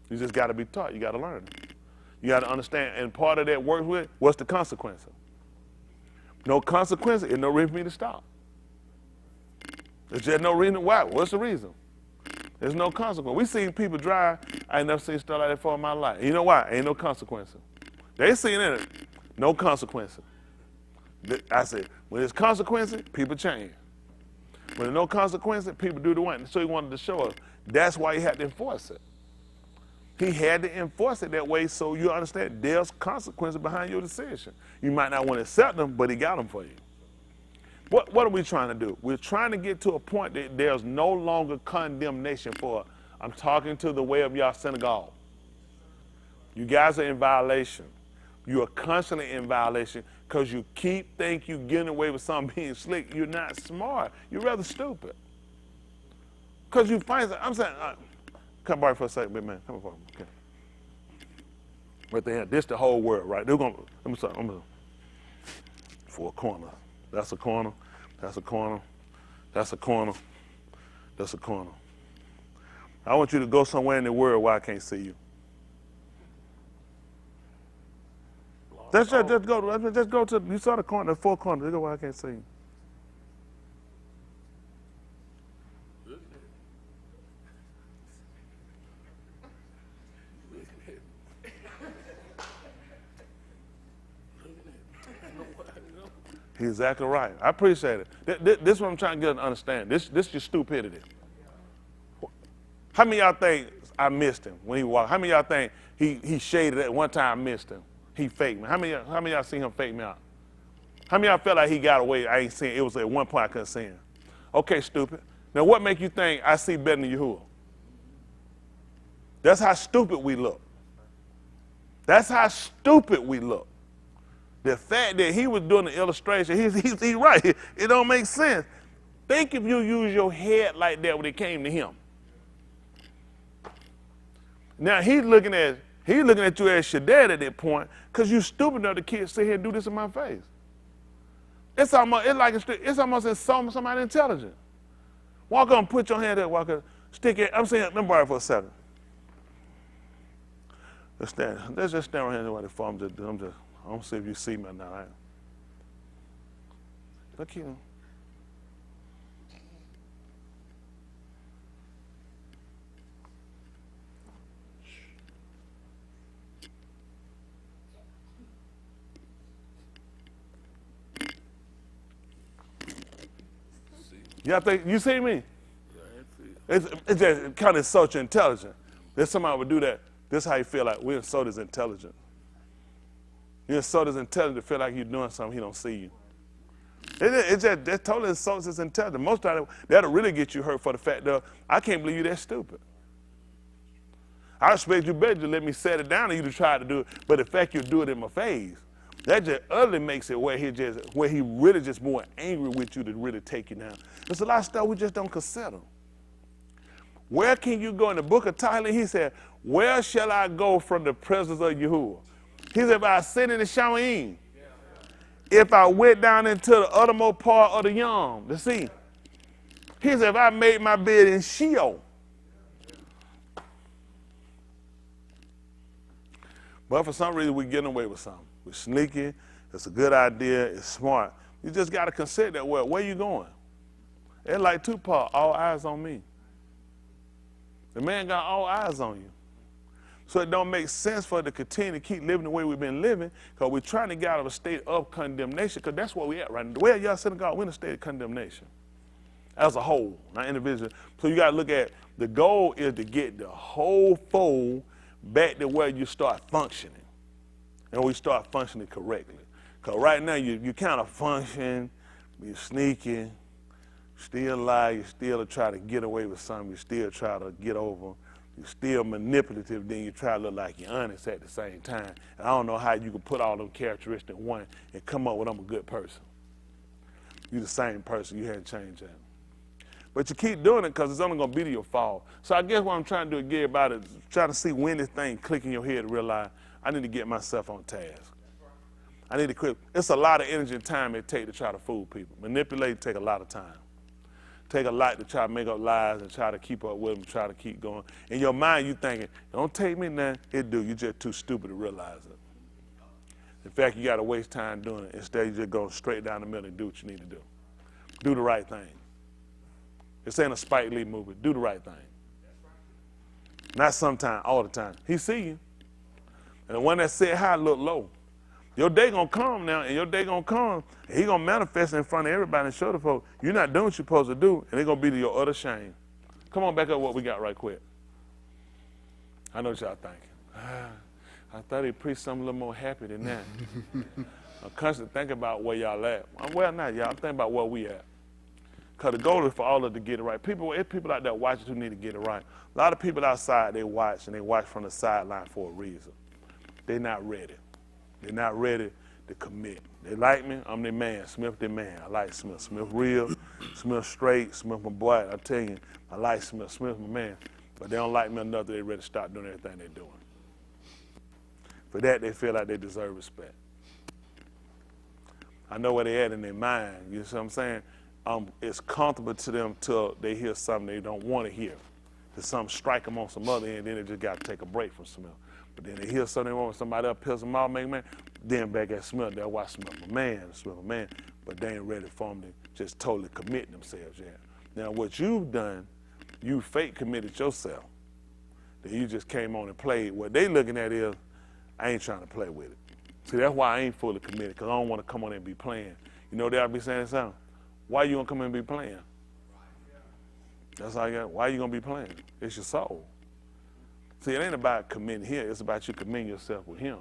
Speaker 1: You just got to be taught. You got to learn it. You got to understand. And part of that works with, what's the consequence? No consequence, there's no reason for me to stop. There's just no reason. Why? What's the reason? There's no consequence. We seen people drive. I ain't never seen stuff like that before in my life. You know why? Ain't no consequences. They seen it. No consequences. I said, when there's consequences, people change. When there's no consequences, people do the one. So he wanted to show us. That's why he had to enforce it. He had to enforce it that way so you understand there's consequences behind your decision. You might not want to accept them, but he got them for you. What are we trying to do? We're trying to get to a point that there's no longer condemnation for it. I'm talking to the way of y'all synagogue. You guys are in violation. You are constantly in violation because you think you're getting away with something being slick. You're not smart. You're rather stupid. Because you find, I'm saying, come by for a second, big man. Come on, okay. Right there, this the whole world, right? They're gonna, I'm gonna, for a corner. That's a corner, that's a corner, that's a corner, that's a corner. I want you to go somewhere in the world where I can't see you. Just go to, you saw the corner, the four corners, just go where I can't see you. He's exactly right. I appreciate it. This is what I'm trying to get to understand. This is your stupidity. How many of y'all think I missed him when he walked? How many of y'all think he shaded at one time I missed him? He faked me. How many of y'all seen him fake me out? How many of y'all felt like he got away? I ain't seen it. Was at one point I couldn't see him. Okay, stupid. Now what make you think I see better than Yahuwah? That's how stupid we look. That's how stupid we look. The fact that he was doing the illustration, he's right. It don't make sense. Think if you use your head like that when it came to him. Now he's looking at you as Shaddad at that point because you stupid enough to kid sit here and do this in my face. It's almost insulting somebody intelligent. Walk on, put your hand there, walk up, stick it. I'm saying, let me borrow it for a second. Let's just stand right here while the phone. I don't see if you see me now. Right? Look here. Y'all think, you see me? It's just kind of social intelligence. There's somebody would do that. This is how you feel like we insult his intelligence. You insult his intelligence to feel like you're doing something, he don't see you. It just that totally insults his intelligence. Most of that'll really get you hurt for the fact that I can't believe you that stupid. I expect you better to let me set it down and you to try to do it, but the fact you do it in my face, that just utterly makes it where he really just more angry with you to really take you down. There's a lot of stuff we just don't consider. Where can you go in the book of Tyler? He said, where shall I go from the presence of Yahuwah? He said, if I sit in the Shawaim, if I went down into the uttermost part of the Yom, the sea. He said, if I made my bed in Sheol. But for some reason, we're getting away with something. We're sneaky. It's a good idea. It's smart. You just got to consider that. Well, where you going? It's like Tupac, all eyes on me. The man got all eyes on you. So it don't make sense for us to continue to keep living the way we've been living because we're trying to get out of a state of condemnation because that's where we're at right now. The way y'all synagogue, we're in a state of condemnation as a whole, not individual. So you got to look at the goal is to get the whole fold back to where you start functioning and we start functioning correctly. Because right now you kind of function, you're sneaky, still lie, you still try to get away with something, you still try to get over. You're still manipulative, then you try to look like you're honest at the same time. And I don't know how you can put all them characteristics in one and come up with I'm a good person. You're the same person, you hadn't changed that. But you keep doing it because it's only going to be to your fall. So I guess what I'm trying to do again about it is try to see when this thing click in your head to realize I need to get myself on task. I need to quit. It's a lot of energy and time it takes to try to fool people. Manipulate take a lot of time. Take a lot to try to make up lies and try to keep up with them, try to keep going. In your mind, you thinking, don't take me now. It do. You're just too stupid to realize it. In fact, you got to waste time doing it. Instead, you just go straight down the middle and do what you need to do. Do the right thing. This ain't a Spike Lee movie. Do the right thing. Not sometime, all the time. He see you. And the one that said high look low. Your day gonna come now, and your day gonna come, and he gonna manifest in front of everybody and show the folks, you're not doing what you're supposed to do, and it's gonna be to your utter shame. Come on, back up what we got right quick. I know what y'all thinking. I thought he'd preach something a little more happy than that. I'm constantly thinking about where y'all at. Well, not y'all, I'm thinking about where we at. Because the goal is for all of us to get it right. It's people out there watching who need to get it right. A lot of people outside, they watch, and they watch from the sideline for a reason. They're not ready. They're not ready to commit. They like me, I'm their man. Smith their man. I like Smith. Smith real, Smith straight, Smith my boy. I tell you, I like Smith. Smith my man. But they don't like me enough that they're ready to stop doing everything they're doing. For that, they feel like they deserve respect. I know where they at in their mind. You know what I'm saying? It's comfortable to them till they hear something they don't want to hear. Till something strike them on some other end, then they just got to take a break from Smith. But then they hear something they want, somebody else pills them off, make man, then back at Smith, they'll watch Smith a man, but they ain't ready for them to just totally commit themselves yet. Now what you've done, you fake committed yourself. Then you just came on and played. What they looking at is, I ain't trying to play with it. See, that's why I ain't fully committed, because I don't want to come on and be playing. You know they'll be saying something. Why you gonna come in and be playing? That's all you got. Why you gonna be playing? It's your soul. See, it ain't about committing here. It's about you committing yourself with him.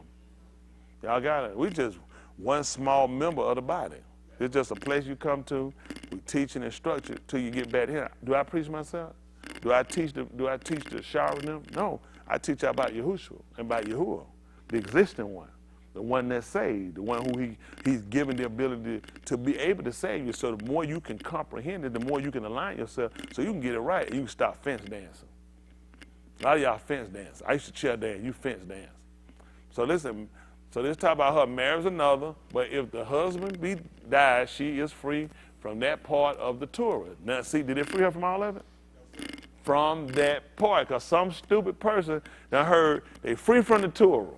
Speaker 1: Y'all got it. We just one small member of the body. It's just a place you come to. We teach and instruct you till you get back here. Do I preach myself? Do I teach the shower them? No. I teach you about Yahushua and about Yahuwah, the existing one, the one that's saved, the one who he's given the ability to be able to save you. So the more you can comprehend it, the more you can align yourself so you can get it right and you can stop fence dancing. A lot of y'all fence dance. I used to chair dance. You fence dance. So listen, so this talk about her marries another, but if the husband dies, she is free from that part of the Turah. Now, see, did it free her from all of it? From that part, because some stupid person that heard they free from the Turah.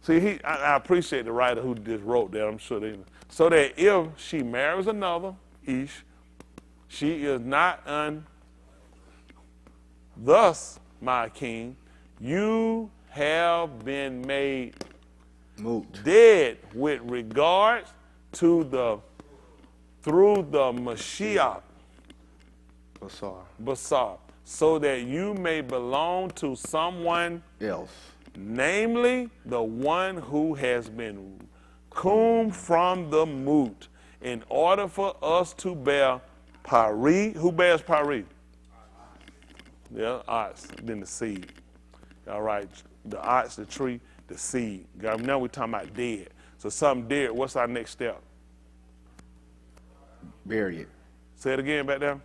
Speaker 1: See, I appreciate the writer who just wrote that. I'm sure they. So that if she marries another, she is not Thus, my king, you have been made
Speaker 5: moot,
Speaker 1: dead with regards to the through the Mashiach,
Speaker 5: Basar.
Speaker 1: so that you may belong to someone
Speaker 5: Else.
Speaker 1: namely the one who has been combed from the moot, in order for us to bear pari. Who bears pari? Yeah, ox, then the seed. All right, the ox, the tree, the seed. Now we're talking about dead. So something dead, what's our next step?
Speaker 5: Bury it.
Speaker 1: Say it again back there.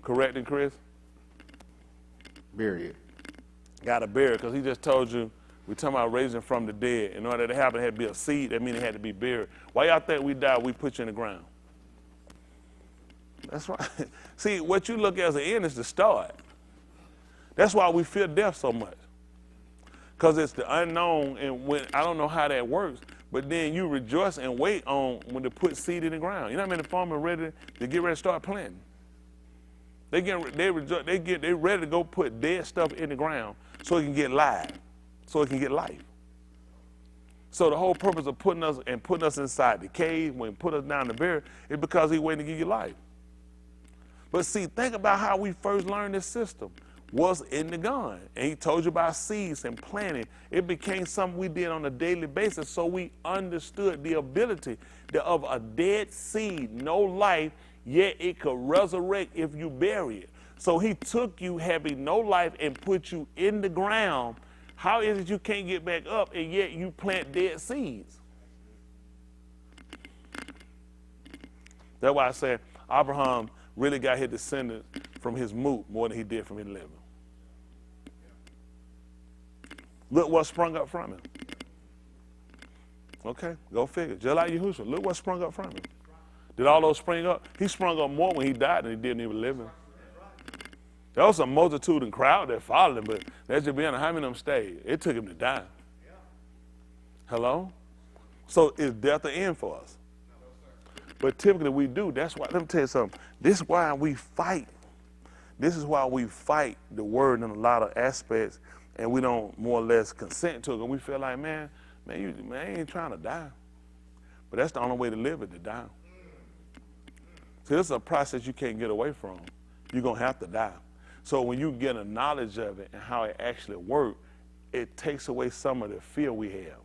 Speaker 1: Correcting Chris?
Speaker 5: Bury it.
Speaker 1: Got to bury it, because he just told you, we're talking about raising from the dead. In order to happen, it had to be a seed. That means it had to be buried. Why y'all think we die, we put you in the ground? That's right. See, what you look at as an end is the start. That's why we fear death so much. Because it's the unknown, and when I don't know how that works, but then you rejoice and wait on when to put seed in the ground. You know what I mean? The farmer ready to get ready to start planting. They ready to go put dead stuff in the ground so it can get live, so it can get life. So the whole purpose of putting us inside the cave, when put us down the barrel, is because he's waiting to give you life. But see, think about how we first learned this system. Was in the gun. And he told you about seeds and planting. It became something we did on a daily basis, so we understood the ability of a dead seed, no life, yet it could resurrect if you bury it. So he took you having no life and put you in the ground. How is it you can't get back up and yet you plant dead seeds? That's why I said Abraham really got his descendants from his moot more than he did from his living. Look what sprung up from him. Okay, go figure. Just like Yahushua, look what sprung up from him. Did all those spring up? He sprung up more when he died than he did when he was living. There was a multitude and crowd that followed him, but that's just being how many of them stayed. It took him to die. Hello? So is death the end for us? But typically we do. That's why, let me tell you something. This is why we fight. This is why we fight the word in a lot of aspects, and we don't more or less consent to it. And we feel like, man, I ain't trying to die. But that's the only way to live is to die. See, this is a process you can't get away from. You're going to have to die. So when you get a knowledge of it and how it actually works, it takes away some of the fear we have,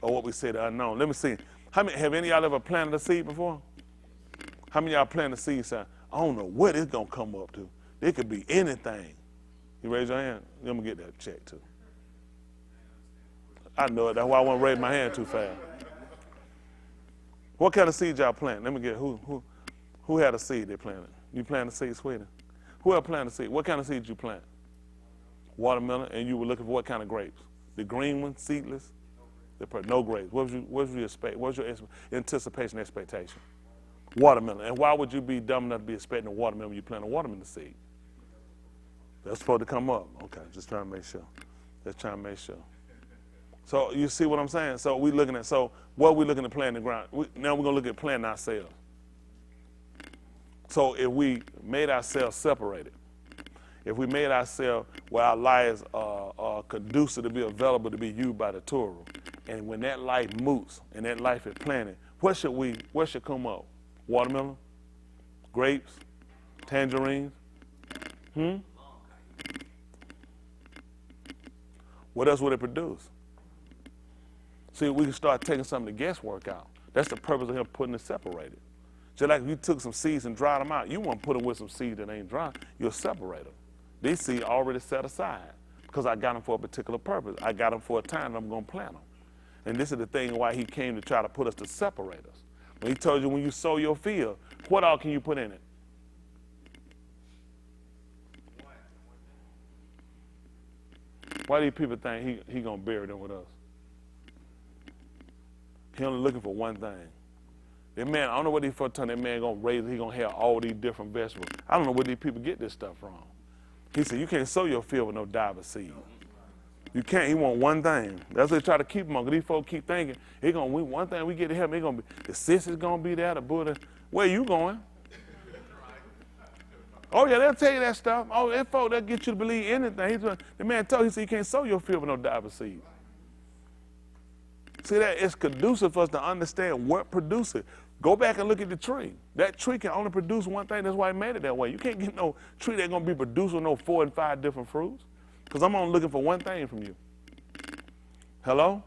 Speaker 1: or what we say the unknown. Let me see. Have any of y'all ever planted a seed before? How many of y'all planted a seed saying, I don't know what it's going to come up to. It could be anything. You raise your hand? Let me get that check too. I know it. That's why I won't raise my hand too fast. What kind of seed y'all plant? Let me get who had a seed they planted? You planted a seed, sweetie? Who else planted a seed? What kind of seed did you plant? Watermelon, and you were looking for what kind of grapes? The green ones, seedless? No grapes. What was your anticipation, expectation? Watermelon. And why would you be dumb enough to be expecting a watermelon when you plant a watermelon seed? That's supposed to come up. Okay, just trying to make sure. Just trying to make sure. So you see what I'm saying? So what are we looking to plant in the ground? Now we're going to look at planting ourselves. So if we made ourselves separated, if we made ourselves where our lives are conducive to be available to be used by the Turah, and when that life moots and that life is planted, what should come up? Watermelon? Grapes? Tangerines? What else would it produce? See, we can start taking some of the guesswork out. That's the purpose of him putting it separated. Just like if you took some seeds and dried them out, you won't put them with some seeds that ain't dry. You'll separate them. These seeds already set aside because I got them for a particular purpose. I got them for a time and I'm going to plant them. And this is the thing why he came to try to put us to separate us. When he told you when you sow your field, what all can you put in it? Why do people think he going to bury them with us? He only looking for one thing. That man, I don't know what he's for telling that man going to raise, he going to have all these different vegetables. I don't know where these people get this stuff from. He said, you can't sow your field with no diver seed. You can't. He want one thing. That's what they try to keep him on. Because these folks keep thinking, one thing we get to help, the sis is going to be there, the Buddha. Where you going? Oh, yeah, they'll tell you that stuff. Oh, that folk, they'll get you to believe anything. The man told you, he said, you can't sow your field with no diver seed. See that? It's conducive for us to understand what produces it. Go back and look at the tree. That tree can only produce one thing. That's why it made it that way. You can't get no tree that's going to be producing no 4 and 5 different fruits. Because I'm only looking for one thing from you. Hello?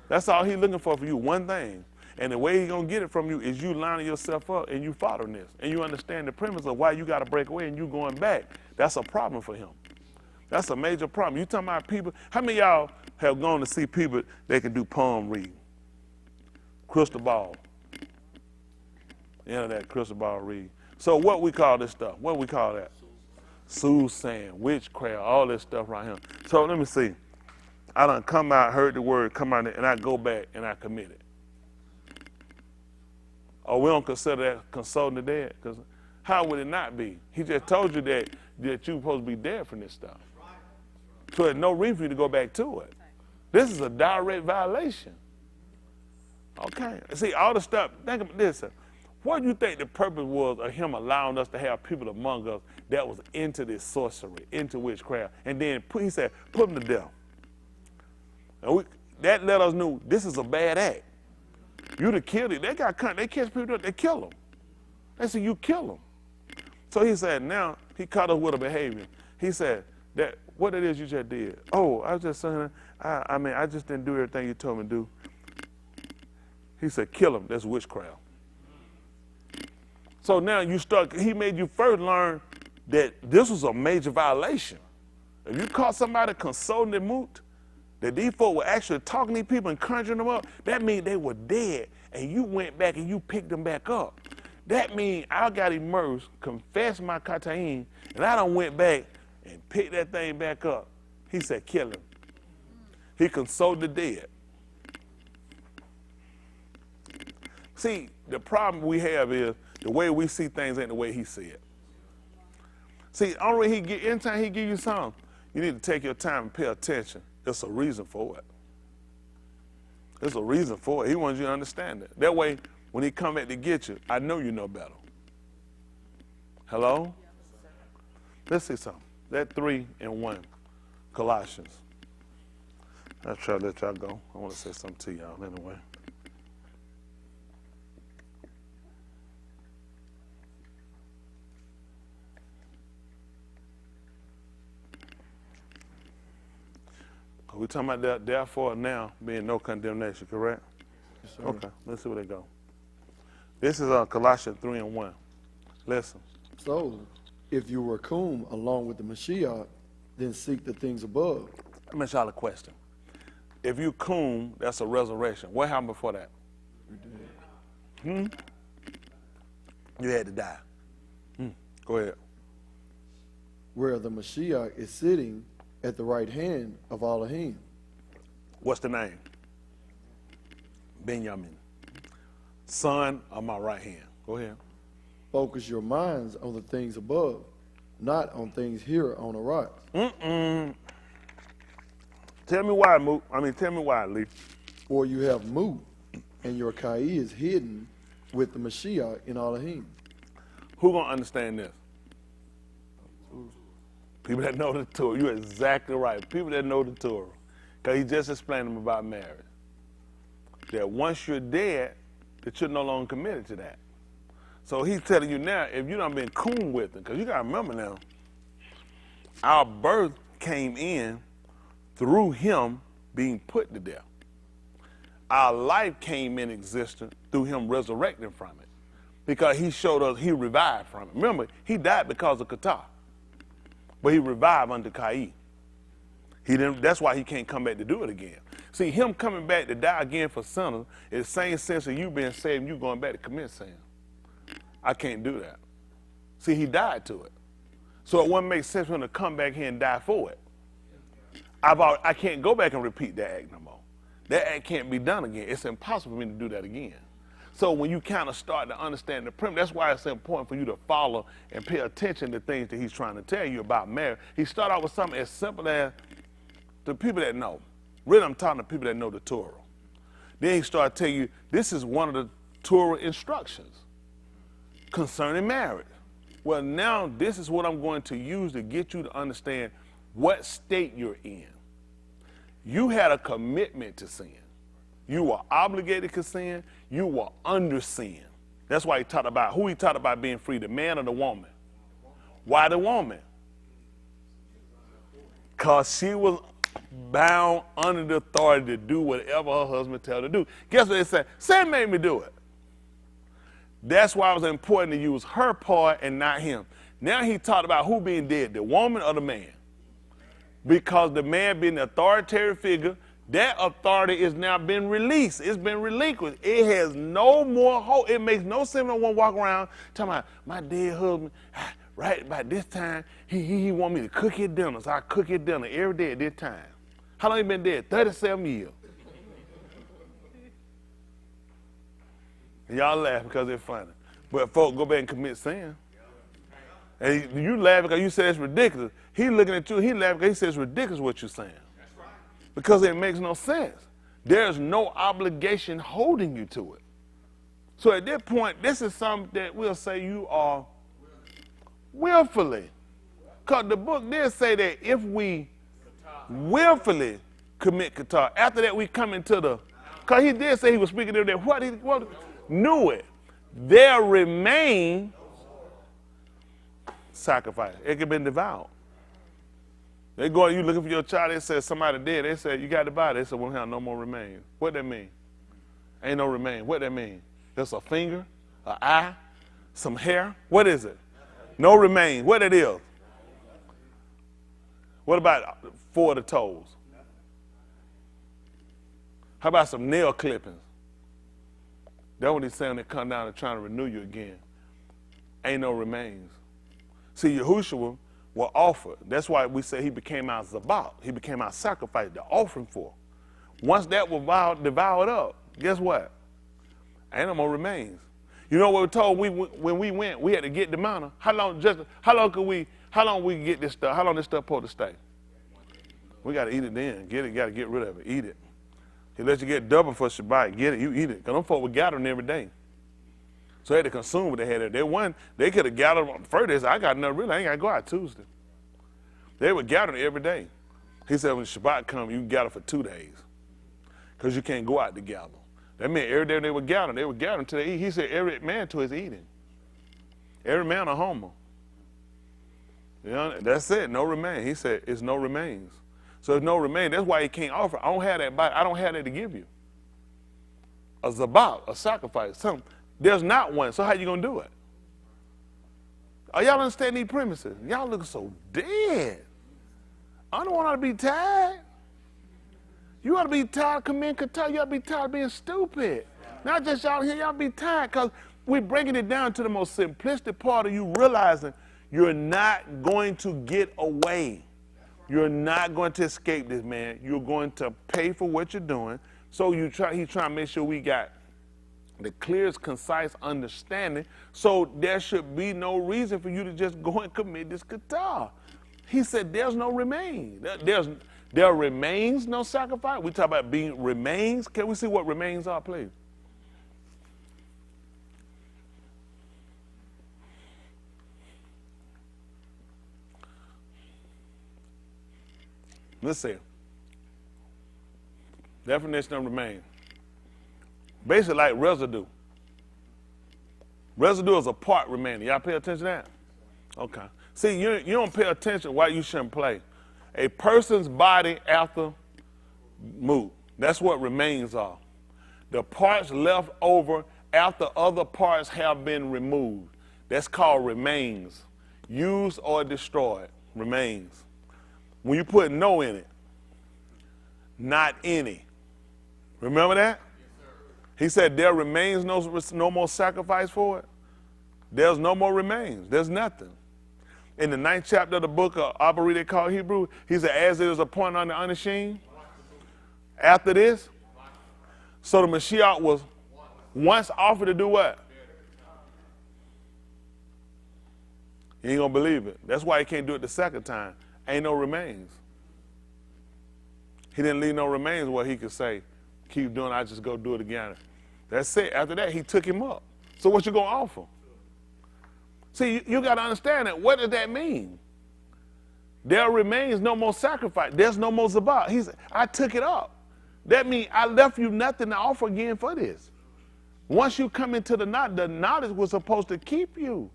Speaker 1: That's all he's looking for you, one thing. And the way he's going to get it from you is you lining yourself up and you following this. And you understand the premise of why you got to break away and you going back. That's a problem for him. That's a major problem. You talking about people, how many of y'all have gone to see people that can do palm reading? Crystal ball. That crystal ball reading. So what we call this stuff? What we call that? Soothsaying, witchcraft, all this stuff right here. So let me see. I done come out, heard the word, come out, and I go back and I commit it. Or we don't consider that consulting the dead? Because how would it not be? He just told you that you're supposed to be dead from this stuff. So there's no reason for you to go back to it. This is a direct violation. Okay. See, all the stuff, think about this. What do you think the purpose was of him allowing us to have people among us that was into this sorcery, into witchcraft? And then he said, put them to death. And that let us know this is a bad act. You'd have killed it. They catch people, they kill them. They said, you kill them. So he said, now he caught us with a behavior. He said, that what it is you just did. Oh, I was just saying, I just didn't do everything you told me to do. He said, kill him. That's witchcraft. So now he made you first learn that this was a major violation. If you caught somebody consulting the moot, that these folks were actually talking to these people and conjuring them up, that means they were dead, and you went back and you picked them back up. That means I got immersed, confessed my katayin, and I done went back and picked that thing back up. He said, kill him. He consoled the dead. See, the problem we have is the way we see things ain't the way he see it. See, anytime he give you something, you need to take your time and pay attention. There's a reason for it. There's a reason for it. He wants you to understand it. That way, when he come back to get you, I know you know better. Hello? Let's see something. That 3 and 1, Colossians. I'll try to let y'all go. I want to say something to y'all anyway. We're talking about that, therefore now being no condemnation, correct?
Speaker 6: Yes, sir.
Speaker 1: Okay, let's see where they go. This is Colossians 3 and 1. Listen.
Speaker 6: So, if you were cum along with the Mashiach, then seek the things above.
Speaker 1: Let me ask y'all a question. If you cum, that's a resurrection. What happened before that? You did. You had to die. Go ahead.
Speaker 6: Where the Mashiach is sitting at the right hand of Elohim.
Speaker 1: What's the name? Benjamin. Son of my right hand. Go ahead.
Speaker 6: Focus your minds on the things above, not on things here on the rocks.
Speaker 1: Tell me why, Moot. Tell me why, Lee.
Speaker 6: For you have Mu, and your Kai is hidden with the Mashiach in Elohim.
Speaker 1: Who gonna understand this? People that know the Torah. You're exactly right. People that know the Torah. Because he just explained them about marriage. That once you're dead, that you're no longer committed to that. So he's telling you now, if you done been coon with him, because you got to remember now, our birth came in through him being put to death. Our life came in existence through him resurrecting from it. Because he showed us, he revived from it. Remember, he died because of Kata. But he revived under Kai. That's why he can't come back to do it again. See, him coming back to die again for sinners is the same sense of you being saved and you going back to commit sin. I can't do that. See, he died to it. So it wouldn't make sense for him to come back here and die for it. I can't go back and repeat that act no more. That act can't be done again. It's impossible for me to do that again. So when you kind of start to understand the premise, that's why it's important for you to follow and pay attention to things that he's trying to tell you about marriage. He started out with something as simple as the people that know. Really, I'm talking to people that know the Torah. Then he started telling you, this is one of the Torah instructions concerning marriage. Well, now this is what I'm going to use to get you to understand what state you're in. You had a commitment to sin. You were obligated to sin. You were under sin. That's why he talked about, who he talked about being free, the man or the woman? Why the woman? Because she was bound under the authority to do whatever her husband tell her to do. Guess what they said? Sam made me do it. That's why it was important to use her part and not him. Now he talked about who being dead, the woman or the man. Because the man being the authoritarian figure, that authority is now been released. It's been relinquished. It has no more hope. It makes no sense no one walk around talking about my dead husband, right about this time, he want me to cook his dinner, so I cook his dinner every day at this time. How long he been dead? 37 years. And y'all laugh because it's funny. But folk go back and commit sin. And you laugh because you say it's ridiculous. He looking at you, he laughing because he says it's ridiculous what you're saying. Because it makes no sense. There's no obligation holding you to it. So at this point, this is something that we'll say you are willfully. Because the book did say that if we willfully commit qatar, after that we come into the, because he did say he was speaking to them, what knew it. There remain sacrifice. It can be devoured. They go, you looking for your child, they said somebody dead. They said, you got the body. They said, we don't have no more remains. What that mean? Ain't no remain. What that mean? Just a finger, an eye, some hair. What is it? No remain. What it is? What about 4 of the toes? How about some nail clippings? That's what he's saying when they come down and trying to renew you again. Ain't no remains. See, Yahushua will offer. That's why we say he became our zabat. He became our sacrifice, the offering for. Once that was devoured up, guess what? Ain't no more remains. You know what we're told when we went, we had to get the manna. How long we get this stuff? How long this stuff supposed to stay? We got to eat it then. Get it, got to get rid of it. Eat it. He let you get double for Shabbat. Get it, you eat it. Because them folk were gathering every day. So they had to consume what they had there. They could have gathered on Friday. I got nothing really. I ain't got to go out Tuesday. They were gathering every day. He said when Shabbat comes, you can gather for 2 days. Because you can't go out to gather. That meant every day they were gathering until they eat. He said every man to his eating. Every man a homer. You know, that's it, no remain. He said it's no remains. So there's no remain. That's why he can't offer. I don't have that body. I don't have that to give you. A zabat, a sacrifice, something. There's not one. So how you going to do it? Are y'all understand these premises? Y'all look so dead. I don't want to be tired. You ought to be tired of committing qatar. You ought to be tired of being stupid. Not just y'all here, y'all be tired because we're breaking it down to the most simplistic part of you realizing you're not going to get away. You're not going to escape this, man. You're going to pay for what you're doing. So he's trying to make sure we got the clearest, concise understanding. So there should be no reason for you to just go and commit this qatar. He said there's no remain. There remains no sacrifice. We talk about being remains. Can we see what remains are, please? Let's see. Definition of remain. Basically like residue. Residue is a part remaining. Y'all pay attention to that? Okay. See, you don't pay attention why you shouldn't play. A person's body after move. That's what remains are. The parts left over after other parts have been removed. That's called remains. Used or destroyed. Remains. When you put no in it, not any. Remember that? He said there remains no more sacrifice for it. There's no more remains. There's nothing. In the 9th chapter of the book of Abari, they call Hebrew, he said, as it is appointed on the unashamed, after this, so the Mashiach was once offered to do what? You ain't gonna believe it. That's why he can't do it the second time. Ain't no remains. He didn't leave no remains where he could say, keep doing it, I just go do it again. That's it. After that, he took him up. So what you gonna offer? See, you got to understand that. What does that mean? There remains no more sacrifice. There's no more zabat. He said, I took it up. That means I left you nothing to offer again for this. Once you come into the knowledge was supposed to keep you.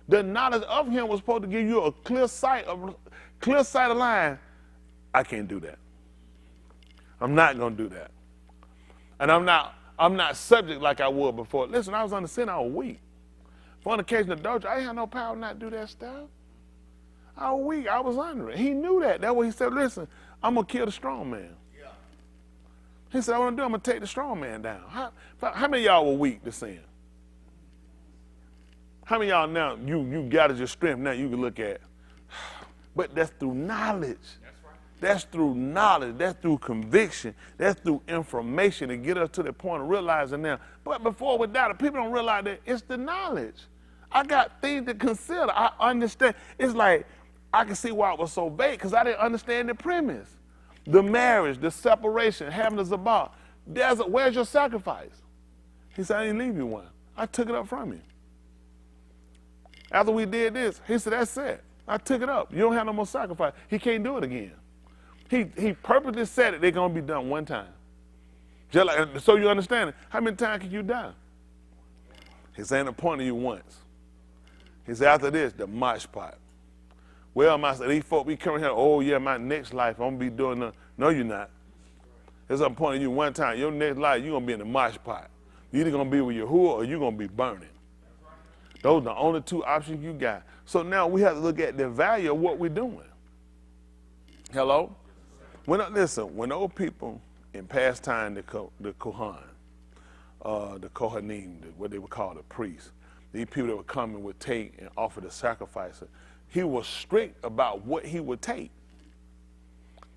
Speaker 1: The knowledge of him was supposed to give you a clear sight of line. I can't do that. I'm not going to do that. And I'm not subject like I was before. Listen, I was under sin all week. Fornication, adultery, I ain't had no power not to do that stuff. I was weak. I was under it. He knew that. That's what he said, listen, I'm going to kill the strong man. Yeah. He said, what I'm going to do, I'm going to take the strong man down. How many of y'all were weak to sin? How many of y'all now, you gathered your strength, now you can look at, but that's through knowledge. That's right. That's through knowledge. That's through conviction. That's through information to get us to the point of realizing now. But before we die, people don't realize that it's the knowledge. I got things to consider. I understand. It's like, I can see why it was so vague, because I didn't understand the premise. The marriage, the separation, having a zabah. Where's your sacrifice? He said, I didn't leave you one. I took it up from you. After we did this, he said, that's it. I took it up. You don't have no more sacrifice. He can't do it again. He purposely said it, they're going to be done one time. Just like, so you understand it. How many times can you die? He said, I'm appointing you once. He said, after this, the mosh pot. Well, these folk be coming here, oh yeah, my next life, I'm going to be doing the, no, you're not. It's appointing you one time. Your next life, you're going to be in the mosh pot. You're either going to be with Yahuwah or you're going to be burning. Those are the only two options you got. So now we have to look at the value of what we're doing. Hello? When old people in past time, the Kohan, the Kohanim, what they would call the priests, these people that would come and would take and offer the sacrifice, he was strict about what he would take.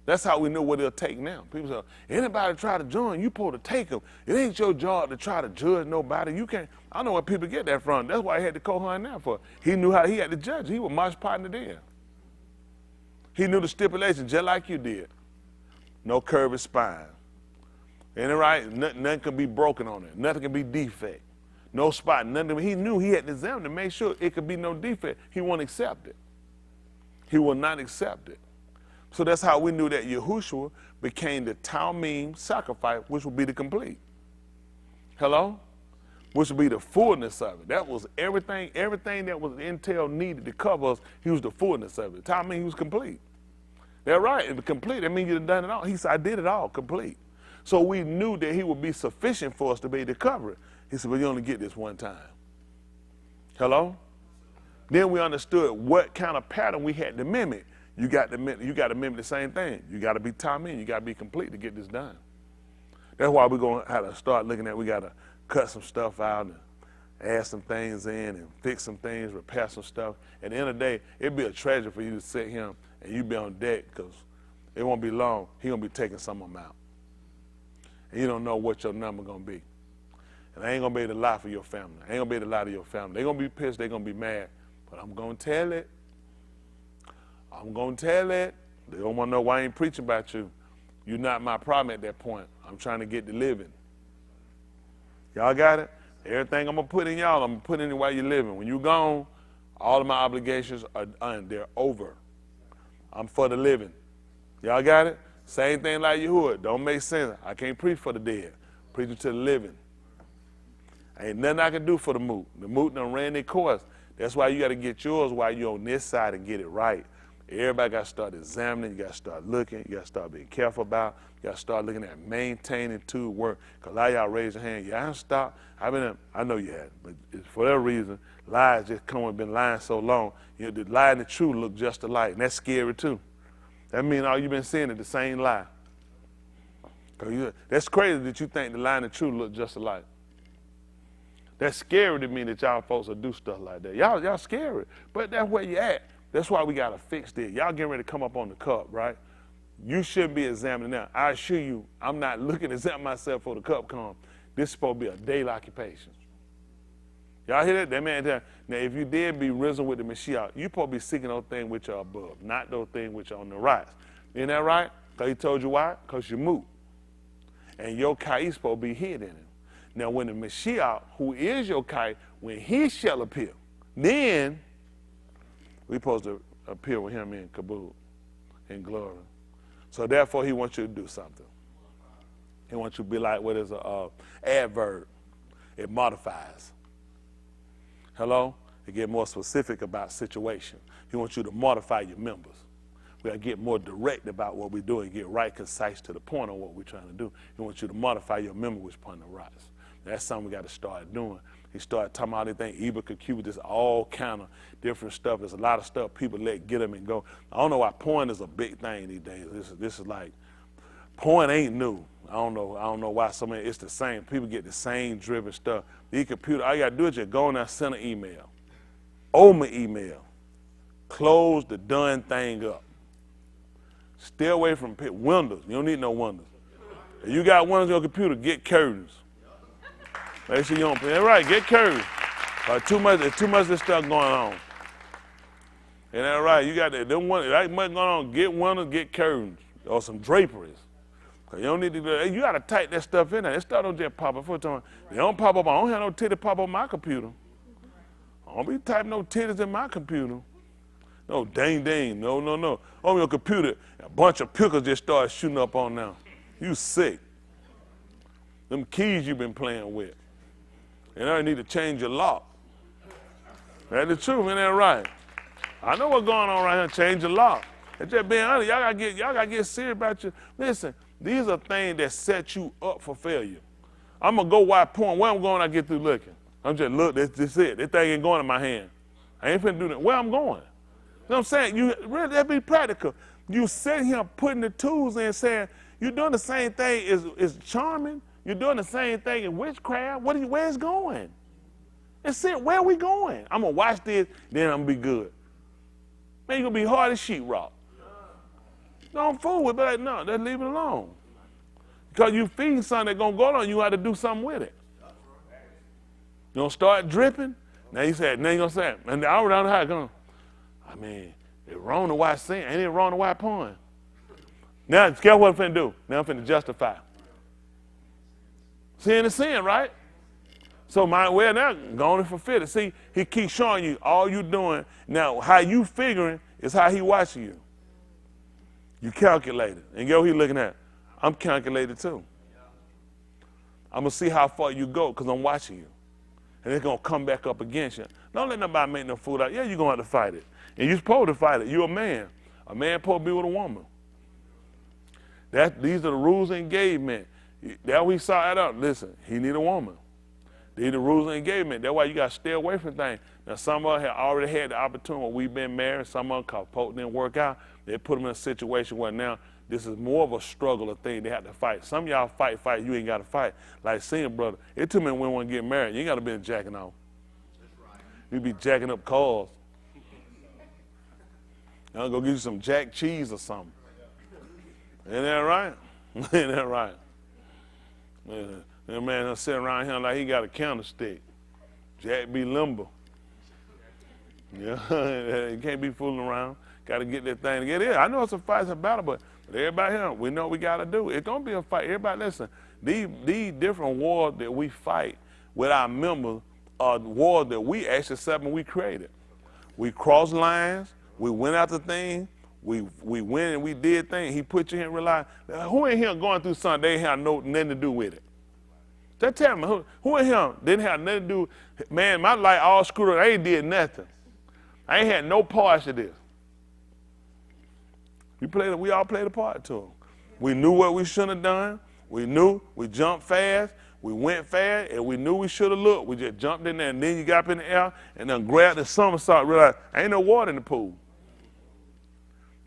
Speaker 1: That's how we know what he'll take now. People say, anybody try to join, you supposed to take them. It ain't your job to try to judge nobody. You can't. I know where people get that from. That's why he had the Kohan now for. He knew how he had to judge. He was Mosh partner then. He knew the stipulations just like you did. No curved spine. Ain't it right? Nothing can be broken on it. Nothing can be defect. No spot. Nothing. He knew he had to examine to make sure it could be no defect. He won't accept it. He will not accept it. So that's how we knew that Yahushua became the Talmim sacrifice, which would be the complete. Hello? Which would be the fullness of it. That was everything that was intel needed to cover us, he was the fullness of it. Talmim, he was complete. That's right, it was complete. That means you've done it all. He said, I did it all, complete. So we knew that he would be sufficient for us to be able to cover it. He said, well, you only get this one time. Hello? Then we understood what kind of pattern we had to mimic. You got to mimic the same thing. You got to be Talmim. You got to be complete to get this done. That's why we're going to have to start looking at, we got to cut some stuff out and add some things in and fix some things, repair some stuff. At the end of the day, it'd be a treasure for you to sit him and you be on deck, because it won't be long. He going to be taking some of them out. And you don't know what your number going to be. And I ain't going to be able to lie for your family. I ain't going to be able to lie to your family. They're going to be pissed. They're going to be mad. But I'm going to tell it. I'm going to tell it. They don't want to know why I ain't preaching about you. You're not my problem at that point. I'm trying to get to living. Y'all got it? Everything I'm going to put in y'all, I'm going to put in it while you're living. When you're gone, all of my obligations are done. They're over. I'm for the living. Y'all got it? Same thing like Yahuwah. Don't make sense. I can't preach for the dead. Preaching to the living. Ain't nothing I can do for the moot. The moot done ran their course. That's why you got to get yours while you're on this side and get it right. Everybody got to start examining. You got to start looking. You got to start being careful about. You got to start looking at maintaining to work. Because a lot of y'all raise your hand. Yeah, I haven't stopped. I know you had, but for that reason, lies just come and been lying so long. You know, the lie and the truth look just alike, and that's scary too. That means all you've been seeing is the same lie. That's crazy that you think the lie and the truth look just alike. That's scary to me that y'all folks will do stuff like that. Y'all scary, but that's where you at. That's why we got to fix this. Y'all getting ready to come up on the cup, right? You shouldn't be examining now. I assure you, I'm not looking to examine myself for the cup come. This is supposed to be a daily occupation. Y'all hear that? That man there. Now, if you did be risen with the Mashiach, you supposed to be seeking those things which are above, not those things which are on the rise. Isn't that right? Because he told you why? Because you're moot. And your kai is supposed to be hid in him. Now, when the Mashiach, who is your kai, when he shall appear, then we're supposed to appear with him in Kabul, in glory. So therefore, he wants you to do something. He wants you to be like what is an adverb. It modifies. Hello? It get more specific about situation. He wants you to modify your members. We got to get more direct about what we're doing, get right, concise, to the point on what we're trying to do. He wants you to modify your member, which point to rise. That's something we got to start doing. He started talking about everything, Ebook, this all kind of different stuff. There's a lot of stuff people let get them and go. I don't know why porn is a big thing these days. This is like, porn ain't new. I don't know why so many, it's the same. People get the same driven stuff. The computer, all you got to do is just go in there, send an email. Open my email. Close the done thing up. Stay away from windows. You don't need no windows. If you got windows on your computer, get curtains. Make sure you don't pay. Right, get curtains. There's too much of this stuff going on. Ain't that right? You got that much going on. Get windows, get curtains, or some draperies. Cause you don't need to do that. You got to type that stuff in there. That stuff don't just pop up. They don't pop up. I don't have no titty pop up on my computer. I don't be typing no titties in my computer. No, dang. No. On your computer, a bunch of pickles just start shooting up on now. You sick. Them keys you been playing with. And I need to change your lock. That's the truth, ain't that right? I know what's going on right here. Change your lock. It's just being honest. Y'all gotta get serious about you. Listen, these are things that set you up for failure. I'm gonna go watch porn. Where I'm going, I get through looking. I'm just look. That's it. This thing ain't going in my hand. I ain't finna do that. Where I'm going. You know what I'm saying? You really, that be practical. You sitting here putting the tools in, saying you're doing the same thing is charming. You're doing the same thing in witchcraft. Where's it going? It's it. Where are we going? I'm gonna watch this, then I'm gonna be good. Man, you're gonna be hard as sheetrock. Don't fool with it. No, just leave it alone. Because you feed something that's gonna go on, you got to do something with it. You gonna start dripping? Now you gonna say, and I don't know how it's going. I mean, it's wrong to watch sin. Ain't it wrong to watch porn? Now, guess what I'm finna do? Now I'm finna justify. Sin is sin, right? So now go on and fulfill it. See, he keeps showing you all you doing. Now, how you figuring is how he watching you. You calculated. And yo, he looking at, I'm calculated too. I'm gonna see how far you go because I'm watching you. And it's gonna come back up against you. Don't let nobody make no fool out. Yeah, you're gonna have to fight it. And you're supposed to fight it. You're a man. A man supposed to be with a woman. These are the rules of engagement. That we saw it out. Listen, he need a woman. These are the rules of engagement. That's why you got to stay away from things. Now, some of them have already had the opportunity when we've been married. Some of them, because Pope didn't work out, they put them in a situation where now this is more of a struggle, a thing they have to fight. Some of y'all fight, you ain't got to fight. Like seeing brother, it took me when we want to get married. You ain't got to be jacking off. You be jacking up cars. I'll go get you some jack cheese or something. Ain't that right? Ain't that right? That man sitting around here like he got a candlestick. Jack be limber. Yeah, you can't be fooling around. Got to get that thing together. I know it's a fight, it's a battle, but everybody here, we know what we got to do. It's going to be a fight. Everybody listen, these different wars that we fight with our members are wars that we actually set and we created. We crossed lines. We went after things. We went and we did things. He put you here and realized, who in here going through something they ain't have nothing to do with it? Just tell me, who in here didn't have nothing to do? Man, my life all screwed up. I ain't did nothing. I ain't had no parts of this. We all played a part to him. We knew what we shouldn't have done. We knew. We jumped fast. We went fast, and we knew we should have looked. We just jumped in there, and then you got up in the air and then grabbed the somersault, realized, ain't no water in the pool.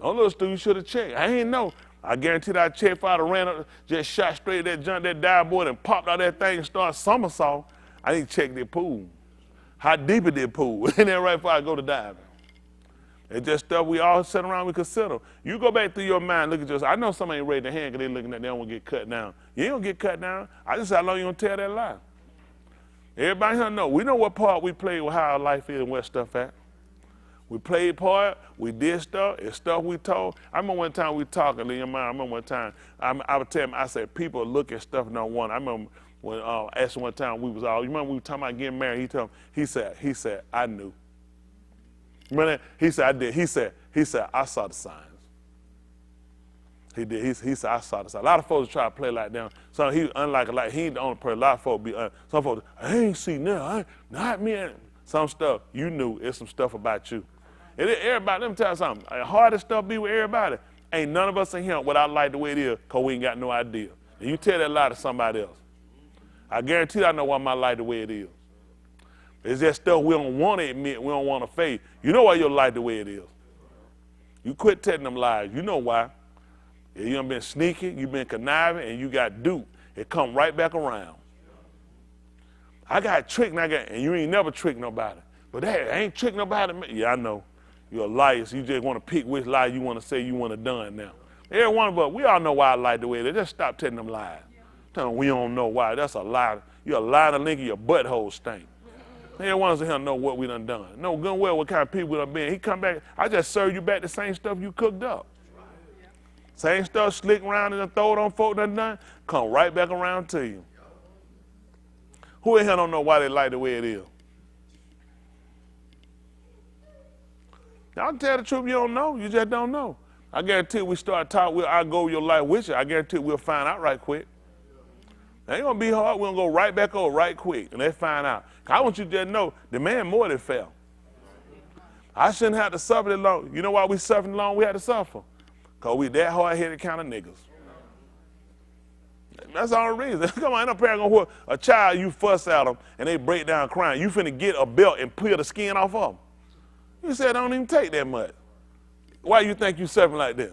Speaker 1: No little student, you should have checked. I ain't know. I guarantee that I checked if I'd have ran up, just shot straight at that jump, that dive board, and popped out that thing and started somersault. I didn't check the pool. How deep is that pool? Ain't that right before I go to diving? It's just stuff we all sit around, we consider. You go back through your mind, look at yourself. I know somebody ain't raised their hand because they're looking at they don't want to get cut down. You ain't going to get cut down. I just say how long you going to tell that lie. Everybody here know. We know what part we played with how our life is and where stuff at. We played part, we did stuff, it's stuff we told. I remember one time we talked, I remember one time, I would tell him, I said, people look at stuff and don't want it. I remember when asked one time you remember we were talking about getting married, he said, I knew. Remember that? He said, I did. He said, I saw the signs. He did. He said, I saw this. A lot of folks try to play like them. So he, unlike, he ain't the only person. A lot of folks be, some folks, I ain't seen that. Not me. Some stuff you knew. It's some stuff about you. Everybody, let me tell you something. The hardest stuff be with everybody. Ain't none of us in here without life the way it is, because we ain't got no idea. And you tell that lie to somebody else. I guarantee you I know why my life the way it is. It's just stuff we don't want to admit, we don't want to face. You know why your life the way it is. You quit telling them lies. You know why. You done been sneaky, you been conniving, and you got duped. It come right back around. I got tricked, and you ain't never tricked nobody. But hey, I ain't tricked nobody. Yeah, I know. You're a liar, so you just want to pick which lie you want to say you want to done now. Every one of us, we all know why I like the way it is. Just stop telling them lies. Tell them we don't know why. That's a lie. You're a lie to link, your butthole stink. Every one of us here know what we done done. Know good and well what kind of people we done been. He come back, I just serve you back the same stuff you cooked up. Same stuff slick around and throw it on folk done, come right back around to you. Who in here don't know why they like the way it is? Y'all tell the truth, you don't know. You just don't know. I guarantee we start talking, I'll go your life with you. I guarantee we'll find out right quick. It ain't gonna be hard. We're gonna go right back over right quick and let's find out. I want you to just know the man more than fell. I shouldn't have to suffer that long. You know why we suffered long we had to suffer? Because we that hard-headed kind of niggas. That's all the reason. Come on, ain't no parent gonna whoop a child, you fuss at them and they break down crying. You finna get a belt and peel the skin off of them. You said, don't even take that much. Why you think you suffering like that?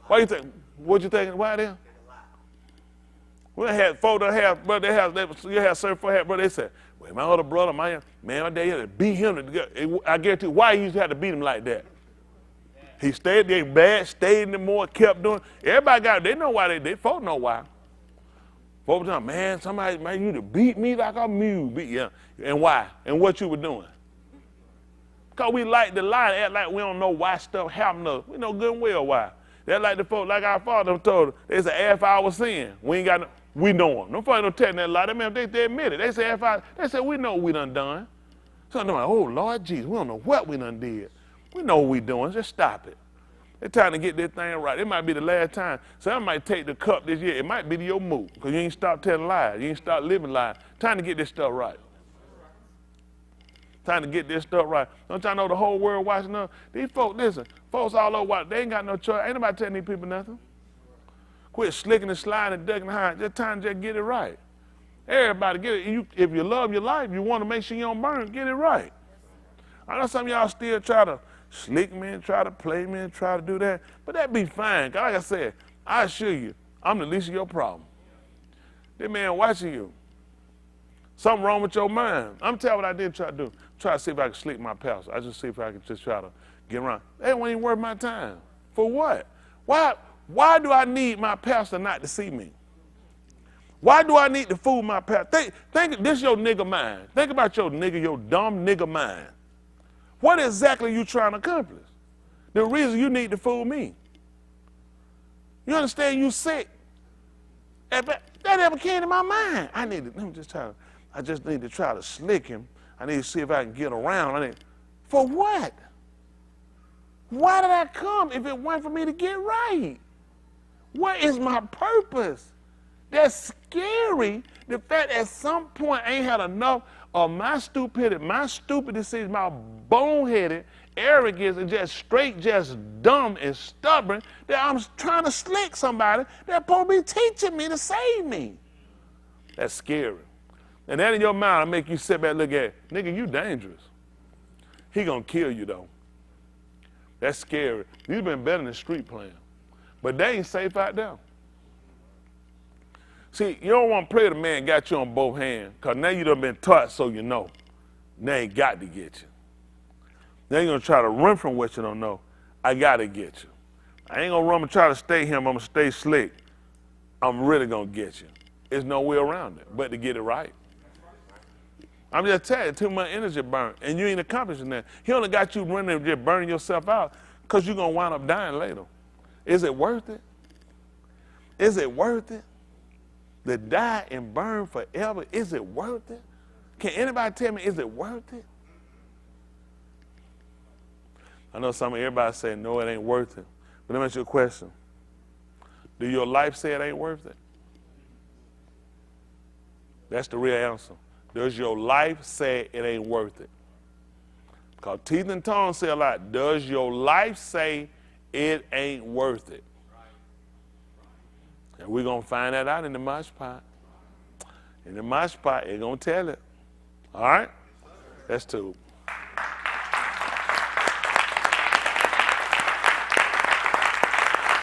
Speaker 1: Why you think, what you thinking, why then? We had folks that have, brother, you have certain folks had, brother, they said, well, my other brother, my dad had to beat him. I guarantee you, why he used to have to beat him like that? He stayed there bad, stayed in the more, kept doing. Everybody got it. They know why they folks know why. Folks tell man, somebody, man, you to beat me like a mule. Yeah. And why? And what you were doing? Because we like to lie, act like we don't know why stuff happened to us. We know good and well why. They're like the folks, like our father told us, it's an half-hour sin. We ain't got no, we know them. No folks don't tell that lie. They admit it. They say half-hour, they say we know what we done. So they're like, oh, Lord Jesus, we don't know what we done did. We know what we doing. Just stop it. They're trying to get this thing right. It might be the last time. Some might take the cup this year. It might be to your move because you ain't stopped telling lies. You ain't stopped living lies. Time to get this stuff right. Time to get this stuff right. Don't y'all know the whole world watching us? These folks, listen, folks all over watching. They ain't got no choice. Ain't nobody telling these people nothing. Quit slicking and sliding and ducking behind. Just time to just get it right. Everybody get it. If you love your life, you want to make sure you don't burn, get it right. I know some of y'all still try to slick me and try to play me and try to do that, but that be fine. Like I said, I assure you, I'm the least of your problem. This man watching you. Something wrong with your mind. I'm telling you what I did try to do. Try to see if I can slick my pastor. I just see if I can just try to get around. That ain't even worth my time. For what? Why do I need my pastor not to see me? Why do I need to fool my pastor? Think this your nigga mind. Think about your dumb nigga mind. What exactly are you trying to accomplish? The reason you need to fool me. You understand you sick? That ever came to my mind. I just need to try to slick him. I need to see if I can get around. For what? Why did I come if it wasn't for me to get right? What is my purpose? That's scary. The fact at some point I ain't had enough of my stupidity, my stupid decisions, my boneheaded arrogance, and just dumb and stubborn that I'm trying to slick somebody that's supposed to be teaching me to save me. That's scary. And that in your mind will make you sit back and look at it. Nigga, you dangerous. He gonna kill you though. That's scary. You've been better than street playing. But they ain't safe out there. See, you don't want to play the man got you on both hands, because now you done been taught so you know. They ain't got to get you. Now you're going to try to run from what you don't know. I got to get you. I ain't going to run and try to stay him. I'm going to stay slick. I'm really going to get you. There's no way around it but to get it right. I'm just telling you, too much energy burnt, and you ain't accomplishing that. He only got you running and just burning yourself out because you're going to wind up dying later. Is it worth it? Is it worth it? To die and burn forever, is it worth it? Can anybody tell me, is it worth it? I know everybody saying, no, it ain't worth it. But let me ask you a question. Do your life say it ain't worth it? That's the real answer. Does your life say it ain't worth it? Because teeth and tongues say a lot. Does your life say it ain't worth it? And we're going to find that out in the mosh pot. In the mosh pot, it's going to tell it. All right? That's two.